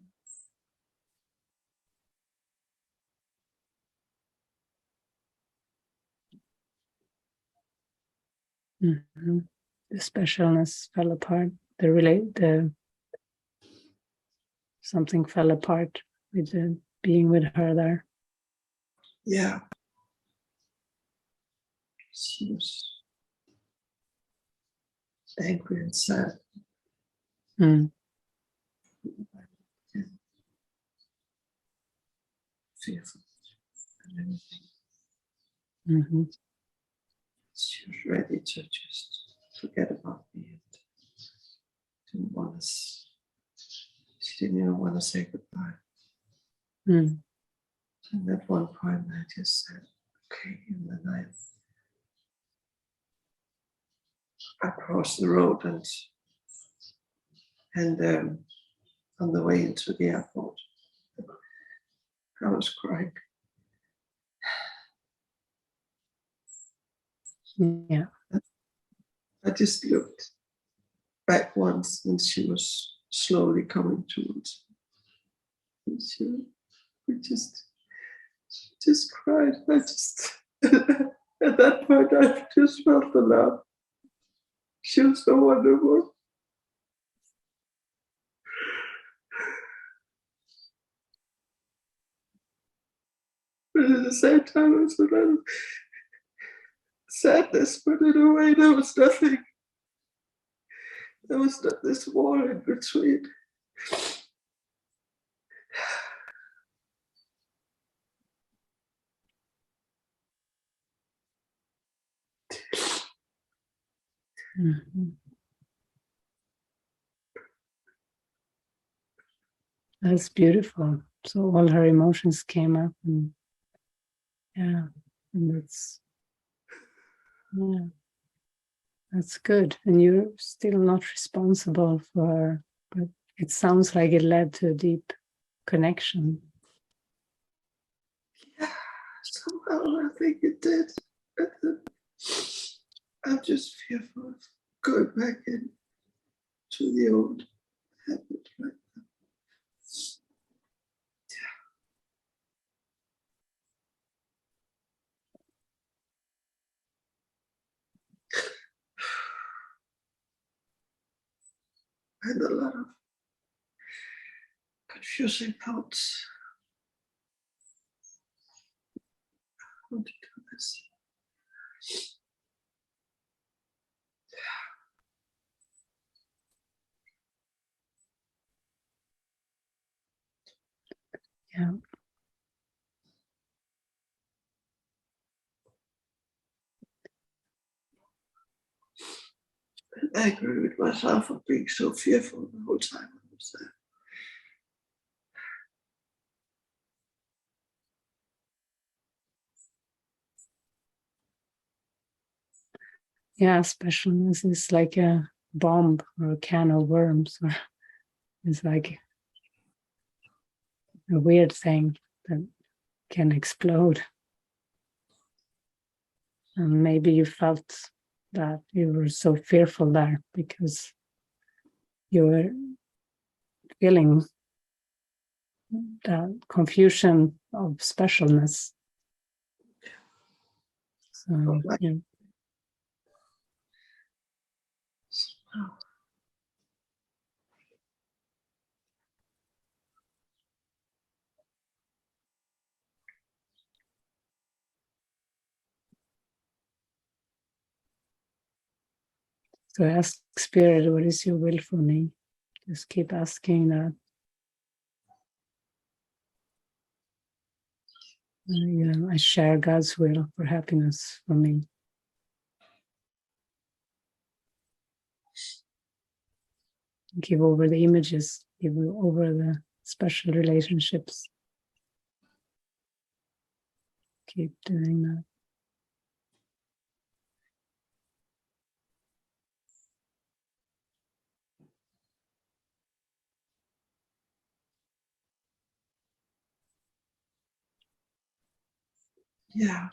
Mhm. The specialness fell apart. Something fell apart with being with her there. Yeah. She was angry and sad. Mm. And fearful and everything. Mm-hmm. She was ready to just forget about me and didn't want to. She didn't even want to say goodbye. Mm. And at one point I just said, okay, and then I crossed the road and on the way into the airport, I was crying. Yeah. I just looked back once and she was slowly coming towards me. And we just cried. I just, at that point, I just felt the love. She was so wonderful. But at the same time, it was a lot of sadness, but in a way, there was nothing. There was not this wall in between. Mm-hmm. That's beautiful. So all her emotions came up, and yeah, and that's good. And you're still not responsible for her, but it sounds like it led to a deep connection. Yeah, somehow I think it did. I'm just fearful of going back in to the old habit. Right? And a lot of confusing thoughts. How to do this? Yeah. And angry with myself for being so fearful the whole time I was there. Yeah, specialness is like a bomb or a can of worms, or it's like a weird thing that can explode. And maybe you felt that you were so fearful there because you were feeling that confusion of specialness. So, yeah. So ask Spirit, what is your will for me? Just keep asking that. I share God's will for happiness for me. Give over the images, give over the special relationships. Keep doing that. yeah,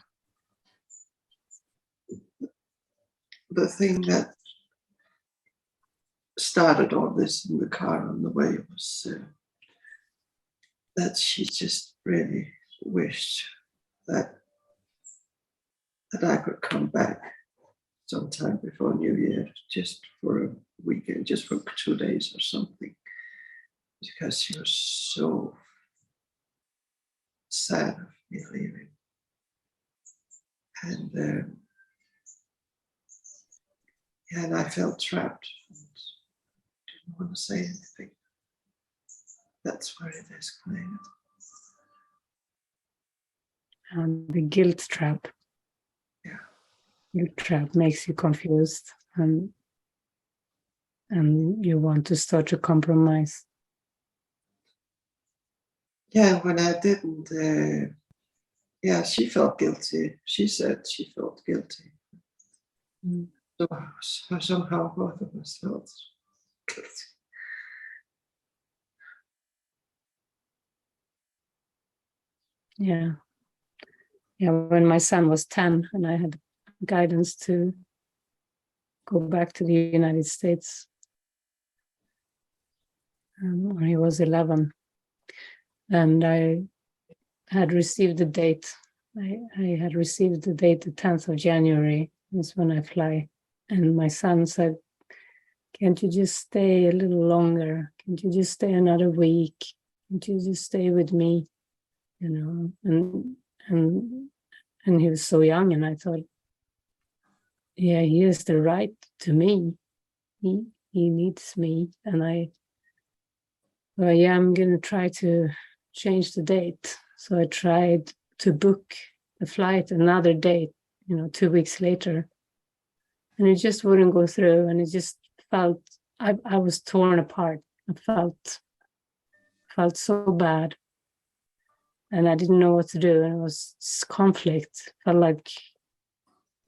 the thing that started all this in the car on the way was that she just really wished that I could come back sometime before New Year, just for a weekend, just for 2 days or something, because she was so sad of me leaving. And yeah, and I felt trapped and didn't want to say anything. That's where it escalated. And the guilt trap. Yeah. Guilt trap makes you confused, and you want to start to compromise. Yeah, when I didn't, yeah, she felt guilty. She said she felt guilty. Mm. So somehow both of us felt guilty. Yeah. Yeah, when my son was 10 and I had guidance to go back to the United States, when he was 11, and I had received the date. I had received the date, the 10th of January is when I fly. And my son said, can't you just stay a little longer? Can't you just stay another week? Can't you just stay with me? You know, and he was so young, and I thought, yeah, he has the right to me. He needs me, and well, yeah, I'm gonna try to change the date. So I tried to book the flight another date, 2 weeks later, and it just wouldn't go through. And it just felt I was torn apart. I felt so bad, and I didn't know what to do. And it was conflict. Felt like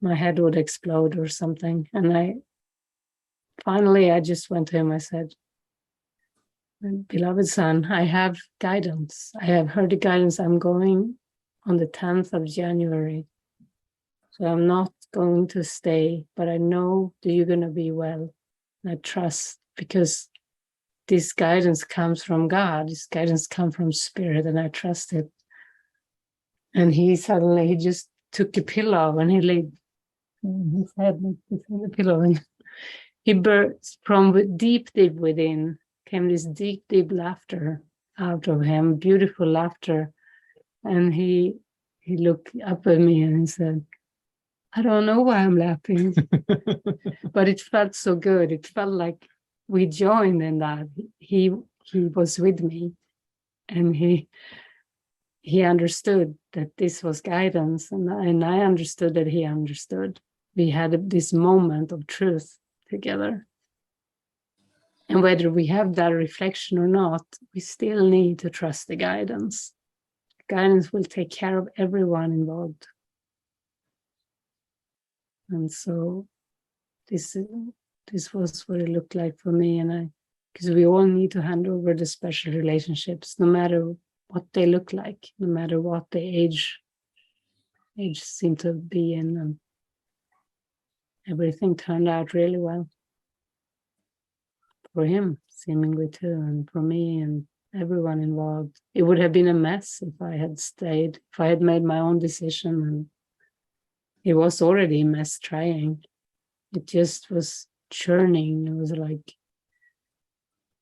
my head would explode or something. And finally I just went to him. I said, beloved son, I have guidance. I have heard the guidance. I'm going on the 10th of January. So I'm not going to stay, but I know that you're going to be well. And I trust, because this guidance comes from God. This guidance comes from Spirit, and I trust it. And he just took a pillow and he laid his head on the pillow, and he burst from deep within. Came this deep laughter out of him, beautiful laughter. And he looked up at me and he said, I don't know why I'm laughing, but it felt so good. It felt like we joined in that. He was with me, and he understood that this was guidance, and I understood that he understood. We had this moment of truth together. And whether we have that reflection or not, we still need to trust the guidance. Guidance will take care of everyone involved. And so this was what it looked like for me. And because we all need to hand over the special relationships, no matter what they look like, no matter what the age seem to be in. And everything turned out really well. For him, seemingly too, and for me and everyone involved. It would have been a mess if I had stayed, if I had made my own decision, and it was already a mess trying. It just was churning. It was like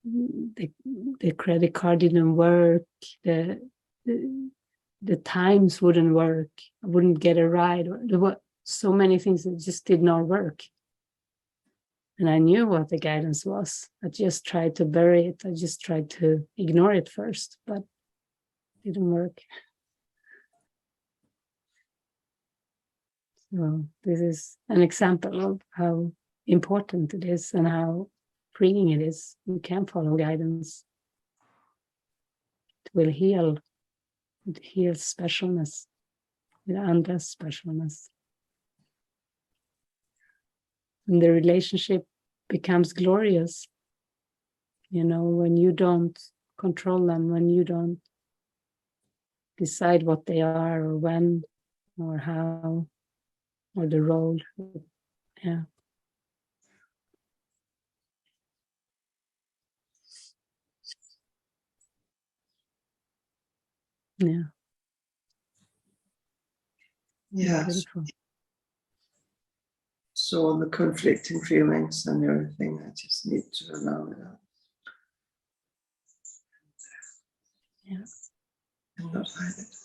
the credit card didn't work, the times wouldn't work, I wouldn't get a ride. There were so many things that just did not work. And I knew what the guidance was. I just tried to bury it. I just tried to ignore it first, but it didn't work. So this is an example of how important it is and how freeing it is. You can follow guidance. It will heal. It heals specialness. It undoes specialness. And the relationship becomes glorious. When you don't control them, when you don't decide what they are or when, or how, or the role. Yeah. Yeah. Yeah. Beautiful. So all the conflicting feelings and everything, I just need to allow it out. Yeah. And not hide it.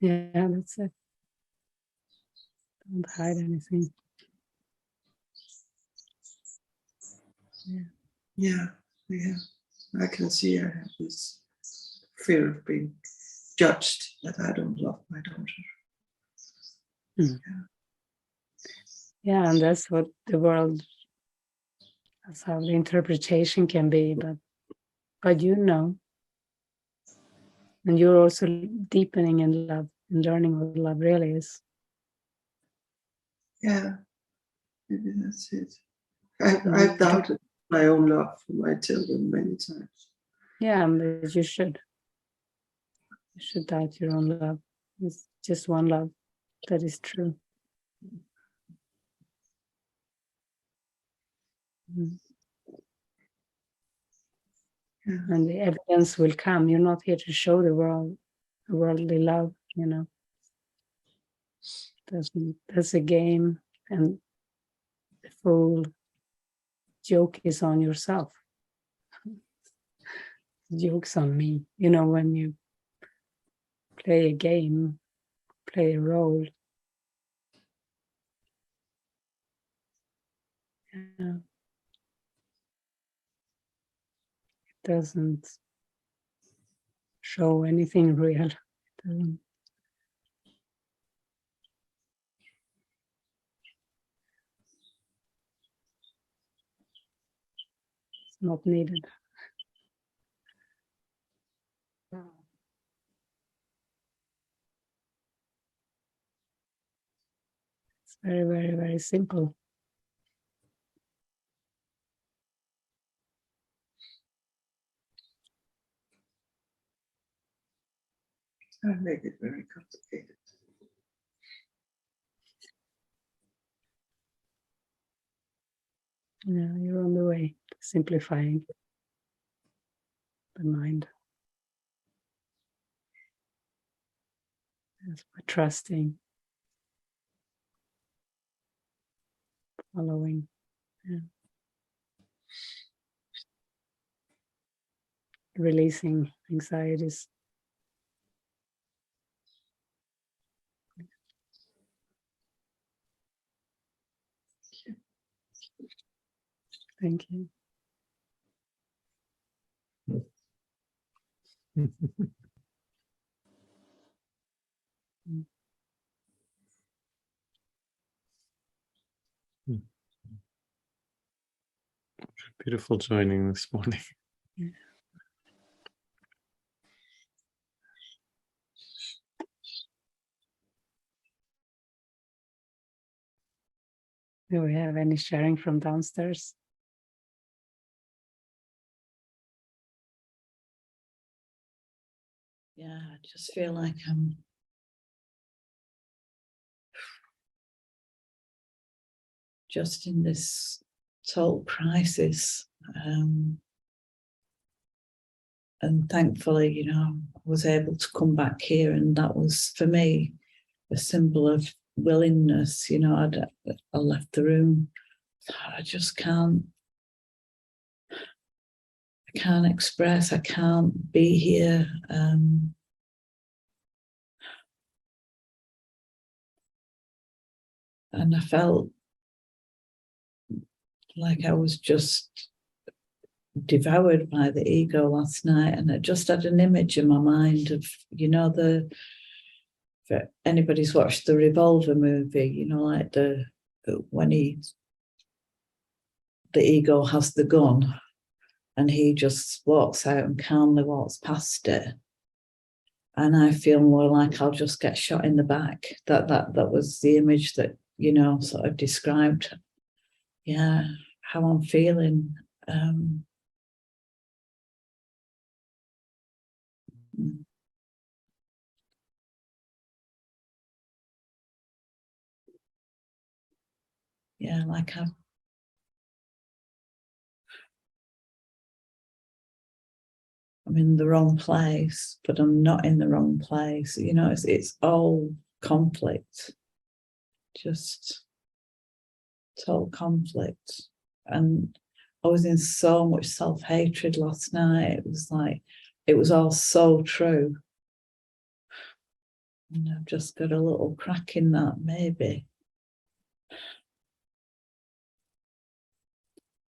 Yeah, that's it. Don't hide anything. Yeah. I can see I have this fear of being judged that I don't love my daughter. Yeah, and that's what the world, that's how the interpretation can be, but you know, and you're also deepening in love and learning what love really is. Yeah, maybe that's it. I've doubted my own love for my children many times. Yeah, but you should. You should doubt your own love. It's just one love that is true. Mm. Yeah. And the evidence will come. You're not here to show the world a worldly love, you know. That's a game, and the full joke is on yourself. The joke's on me. You know, when you play a game, play a role. Yeah. It doesn't show anything real. It doesn't. It's not needed. It's very, very, very simple. I make it very complicated. Yeah, you're on the way to simplifying the mind. Yes, by trusting, following. Yeah. Releasing anxieties. Thank you. Beautiful joining this morning. Yeah. Do we have any sharing from downstairs? Yeah, I just feel like I'm just in this total crisis. And thankfully, you know, I was able to come back here, and that was for me a symbol of willingness. You know, I left the room. I just can't express, I can't be here. And I felt like I was just devoured by the ego last night, and I just had an image in my mind of, you know, if anybody's watched the Revolver movie, you know, like when the ego has the gun and he just walks out and calmly walks past it, and I feel more like I'll just get shot in the back. That was the image that, you know, sort of described, yeah, how I'm feeling. yeah, like I'm in the wrong place, but I'm not in the wrong place. You know, it's all conflict, just total conflict. And I was in so much self-hatred last night. It was like, it was all so true. And I've just got a little crack in that, maybe.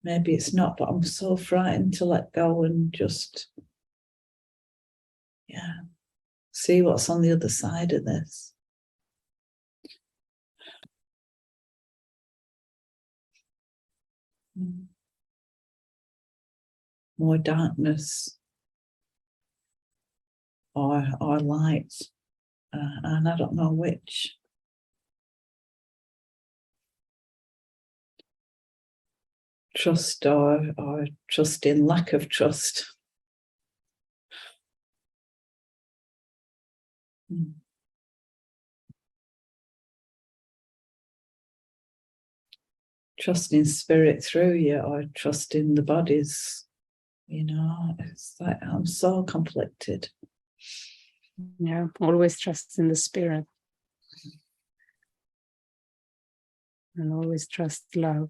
Maybe it's not, but I'm so frightened to let go and just, yeah, see what's on the other side of this. More darkness or light, and I don't know which. Trust or trust in lack of trust. Trust in spirit through you or trust in the bodies. You know, it's like I'm so conflicted. Yeah, always trust in the spirit. And always trust love.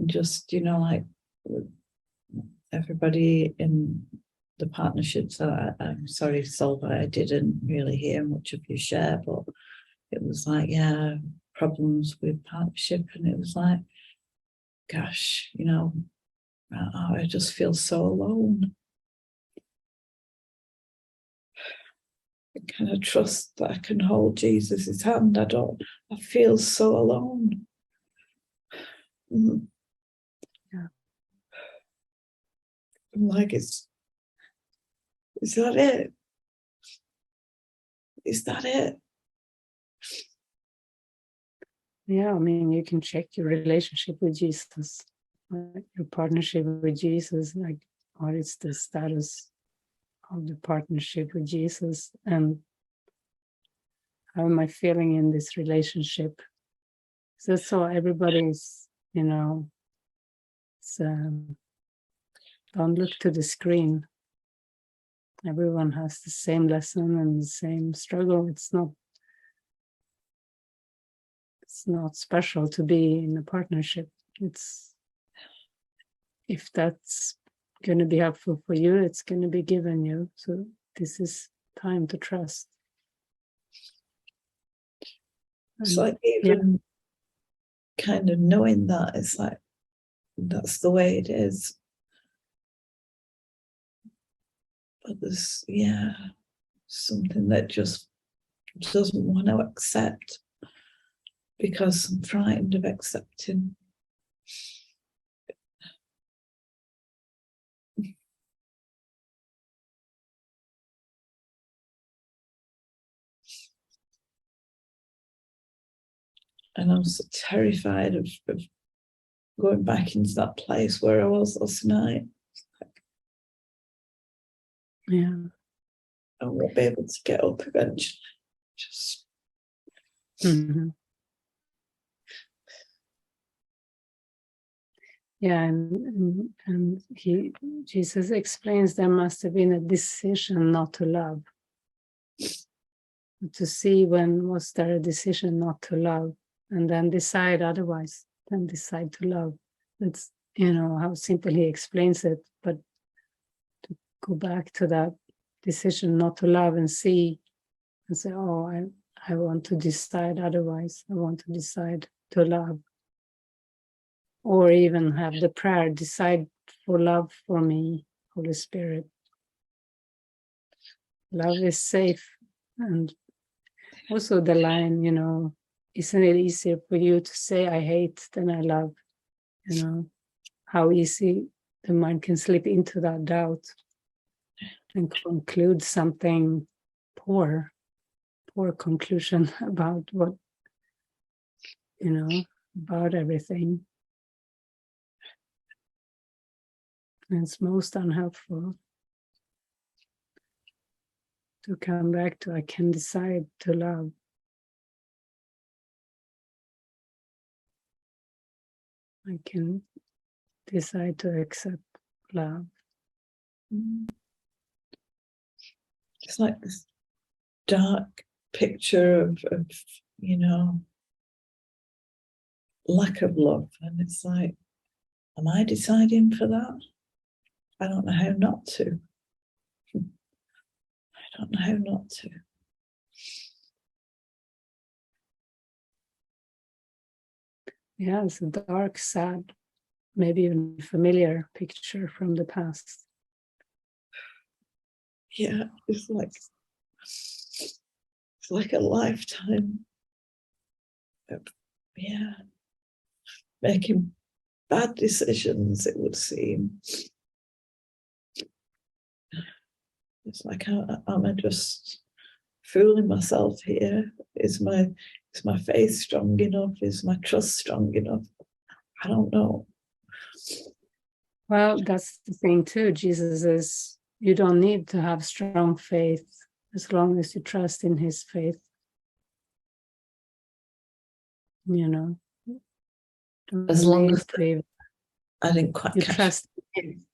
Just, you know, like everybody in the partnerships, I'm sorry, Solva, I didn't really hear much of your share, but it was like, yeah, problems with partnership. And it was like, gosh, you know, I just feel so alone. I kind of trust that I can hold Jesus' hand. I feel so alone. Yeah. I'm like, is that it? Is that it? Yeah, I mean, you can check your relationship with Jesus, your partnership with Jesus, like what is the status of the partnership with Jesus, and how am I feeling in this relationship? So everybody's, you know, don't look to the screen. Everyone has the same lesson and the same struggle. It's not special to be in a partnership. It's, if that's going to be helpful for you, it's going to be given you. So this is time to trust. It's like even kind of knowing that it's like, that's the way it is. But there's, yeah, something that just doesn't want to accept because I'm frightened of accepting. And I'm so terrified of going back into that place where I was last night. Yeah. I won't be able to get up eventually. Just. Mm-hmm. Yeah, and Jesus explains there must have been a decision not to love. To see when was there a decision not to love, and then decide otherwise, then decide to love. That's, you know, how simple he explains it, but to go back to that decision not to love and see and say, oh, I want to decide otherwise. I want to decide to love. Or even have the prayer, decide for love for me, Holy Spirit. Love is safe. And also the line, you know, isn't it easier for you to say I hate than I love? You know, how easy the mind can slip into that doubt and conclude something poor conclusion about what, you know, about everything. It's most unhelpful to come back to I can decide to love. I can decide to accept love. It's like this dark picture of lack of love. And it's like, am I deciding for that? I don't know how not to. I don't know how not to. Yeah, it's a dark, sad, maybe even familiar picture from the past. Yeah, it's like a lifetime of, making bad decisions, it would seem. It's like, am I just fooling myself here? Is my faith strong enough? Is my trust strong enough? I don't know. Well, that's the thing too. Jesus says you don't need to have strong faith as long as you trust in his faith. Don't As long need as to I didn't quite you catch trust him.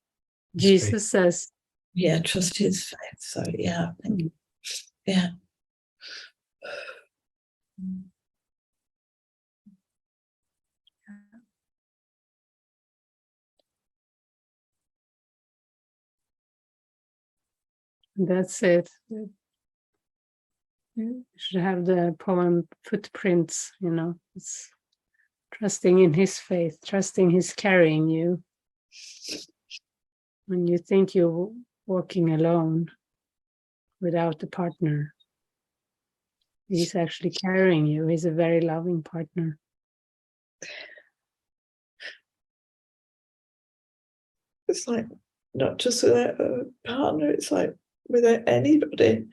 Jesus says, trust his faith. So yeah, I think, yeah. that's it. You should have the poem Footprints, it's trusting in his faith, trusting he's carrying you. When you think you're walking alone without a partner, he's actually carrying you. He's a very loving partner. It's like not just without a partner, it's like without anybody.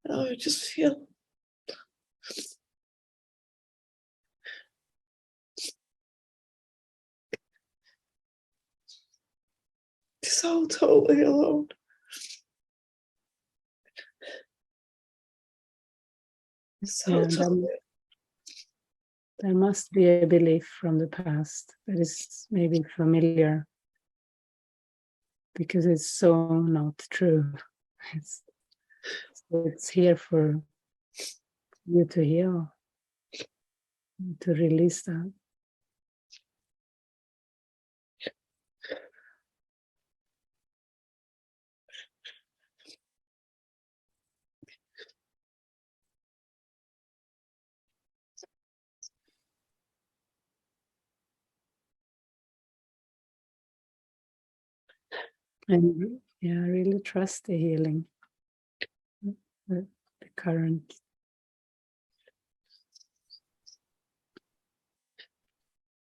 I just feel so totally alone. So totally. There must be a belief from the past that is maybe familiar because it's so not true. It's here for you to heal, to release that. And really trust the healing, the current.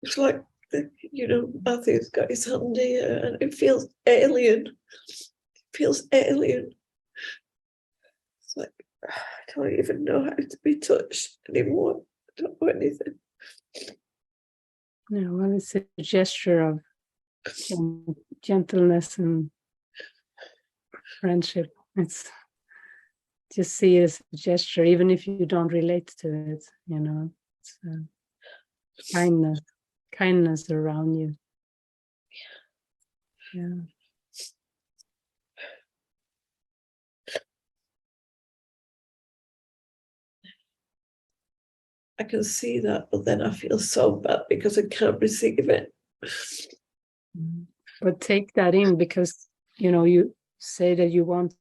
It's like, Matthew's got his hand here and it feels alien. It feels alien. It's like, I don't even know how to be touched anymore. I don't know anything. Yeah, well, it's a gesture of gentleness and friendship. It's just see it as a gesture, even if you don't relate to it. It's kindness around you. Yeah. I can see that, but then I feel so bad because I can't receive it. But take that in, because you say that you want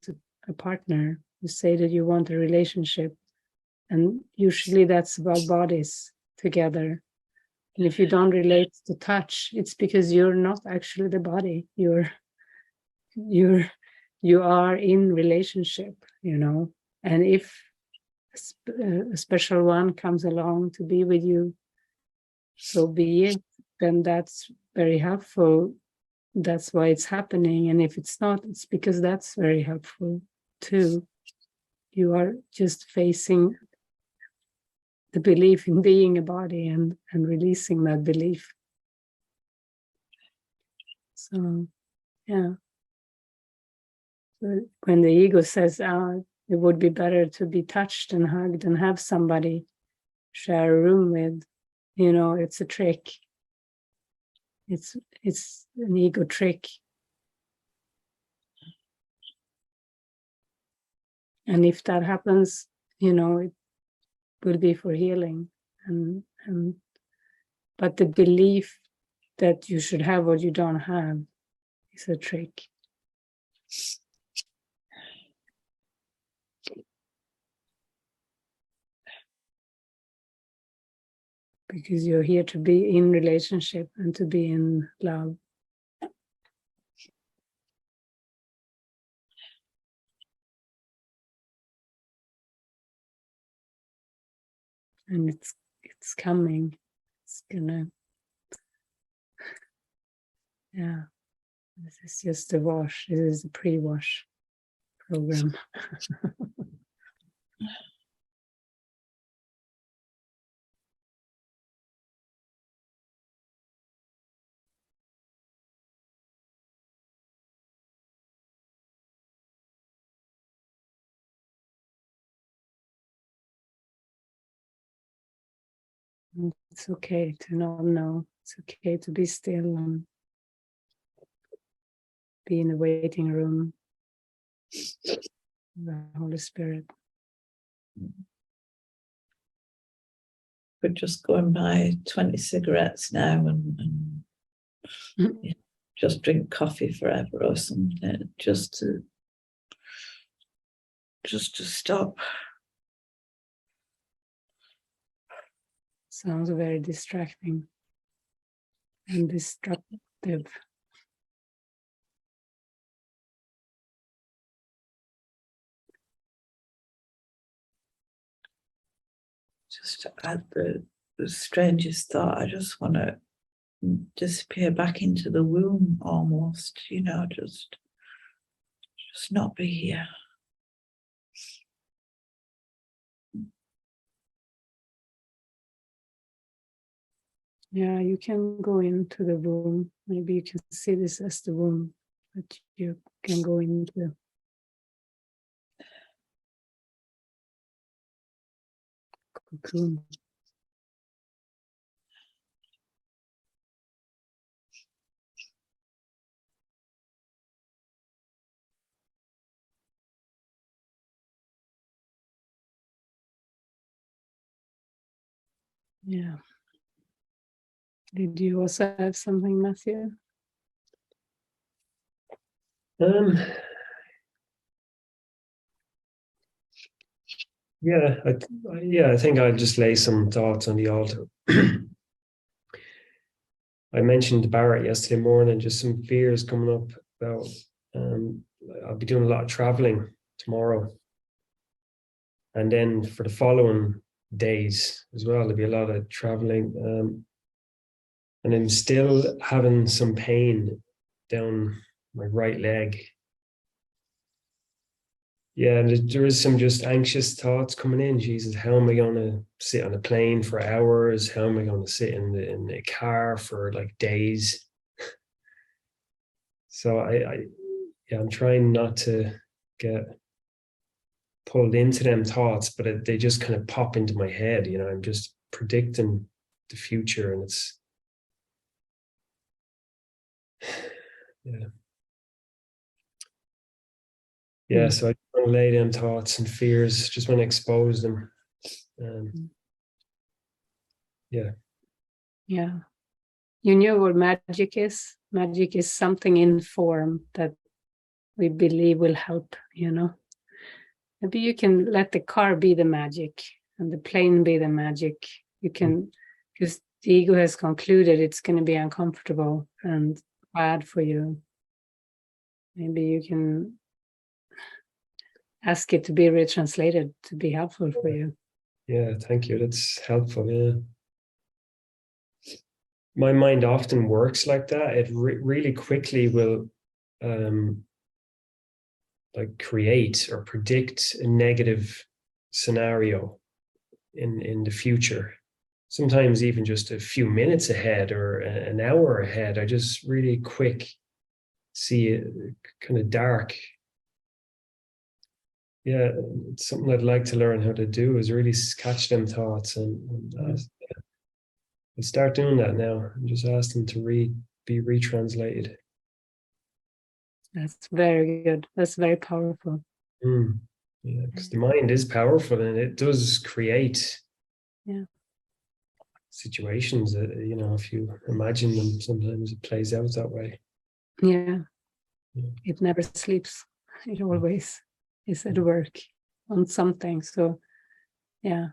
a partner, you say that you want a relationship, and usually that's about bodies together. And if you don't relate to touch, it's because you're not actually the body. You are in relationship, and if a special one comes along to be with you, so be it. Then that's very helpful. That's why it's happening. And if it's not, it's because that's very helpful too. You are just facing the belief in being a body and releasing that belief. So Yeah. So when the ego says, "Oh, it would be better to be touched and hugged and have somebody share a room with," you know, it's a trick. It's an ego trick. And if that happens, you know, it will be for healing. And but the belief that you should have what you don't have is a trick. Because you're here to be in relationship and to be in love. And it's coming. It's gonna, yeah. This is just a wash. This is a pre-wash program. It's okay to not know. It's okay to be still and be in the waiting room. The Holy Spirit. Could just go and buy 20 cigarettes now and yeah, just drink coffee forever or something, just to stop. Sounds very distracting and destructive. Just to add the strangest thought, I just want to disappear back into the womb almost, you know, just not be here. Yeah, you can go into the womb. Maybe you can see this as the womb, but you can go into cocoon. Yeah. Did you also have something, Matthew? Yeah, I think I'll just lay some thoughts on the altar. I mentioned Barret yesterday morning, just some fears coming up about I'll be doing a lot of traveling tomorrow. And then for the following days as well, there'll be a lot of traveling. And I'm still having some pain down my right leg. Yeah, and there is some just anxious thoughts coming in. Jesus, how am I going to sit on a plane for hours? How am I going to sit in the car for like days? So I'm trying not to get pulled into them thoughts, but they just kind of pop into my head. You know, I'm just predicting the future, and it's yeah. So I want to lay them thoughts and fears, just want to expose them. Yeah. You know what magic is? Magic is something in form that we believe will help, you know. Maybe you can let the car be the magic and the plane be the magic. You can, because the ego has concluded it's going to be uncomfortable and bad for you. Maybe you can ask it to be retranslated to be helpful for you. Yeah, thank you. That's helpful. Yeah. My mind often works like that. It really quickly will like create or predict a negative scenario in the future. Sometimes even just a few minutes ahead or an hour ahead. I just really quick see it kind of dark. Yeah, it's something I'd like to learn how to do, is really catch them thoughts, and I'll start doing that now and just ask them to be retranslated. That's very good. That's very powerful. Yeah, because the mind is powerful and it does create situations that, if you imagine them, sometimes it plays out that way. Yeah. It never sleeps. It always is at work on something. So to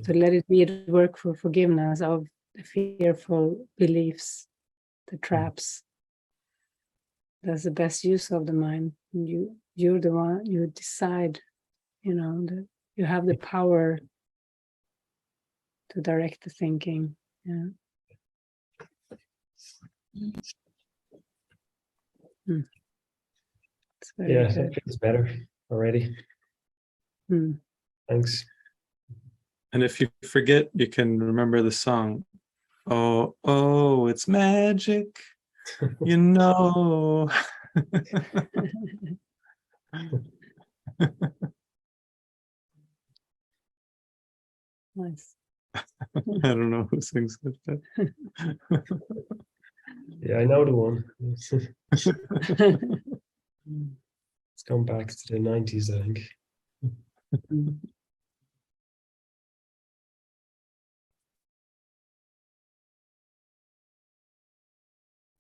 let it be at work for forgiveness of the fearful beliefs, the traps. That's the best use of the mind. You're the one, you decide, that you have the power to direct the thinking. Yeah. It's very Yeah, good. it feels better already. Thanks. And if you forget, you can remember the song. Oh, oh, it's magic. You know. Nice. I don't know who sings it, but Yeah, I know the one. It's gone back to the 90s, I think.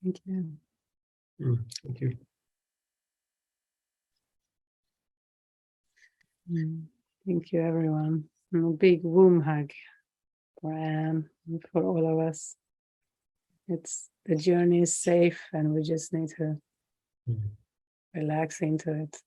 Thank you. Thank you. Thank you, everyone. And a big womb hug for Anne and for all of us. The journey is safe, and we just need to relax into it.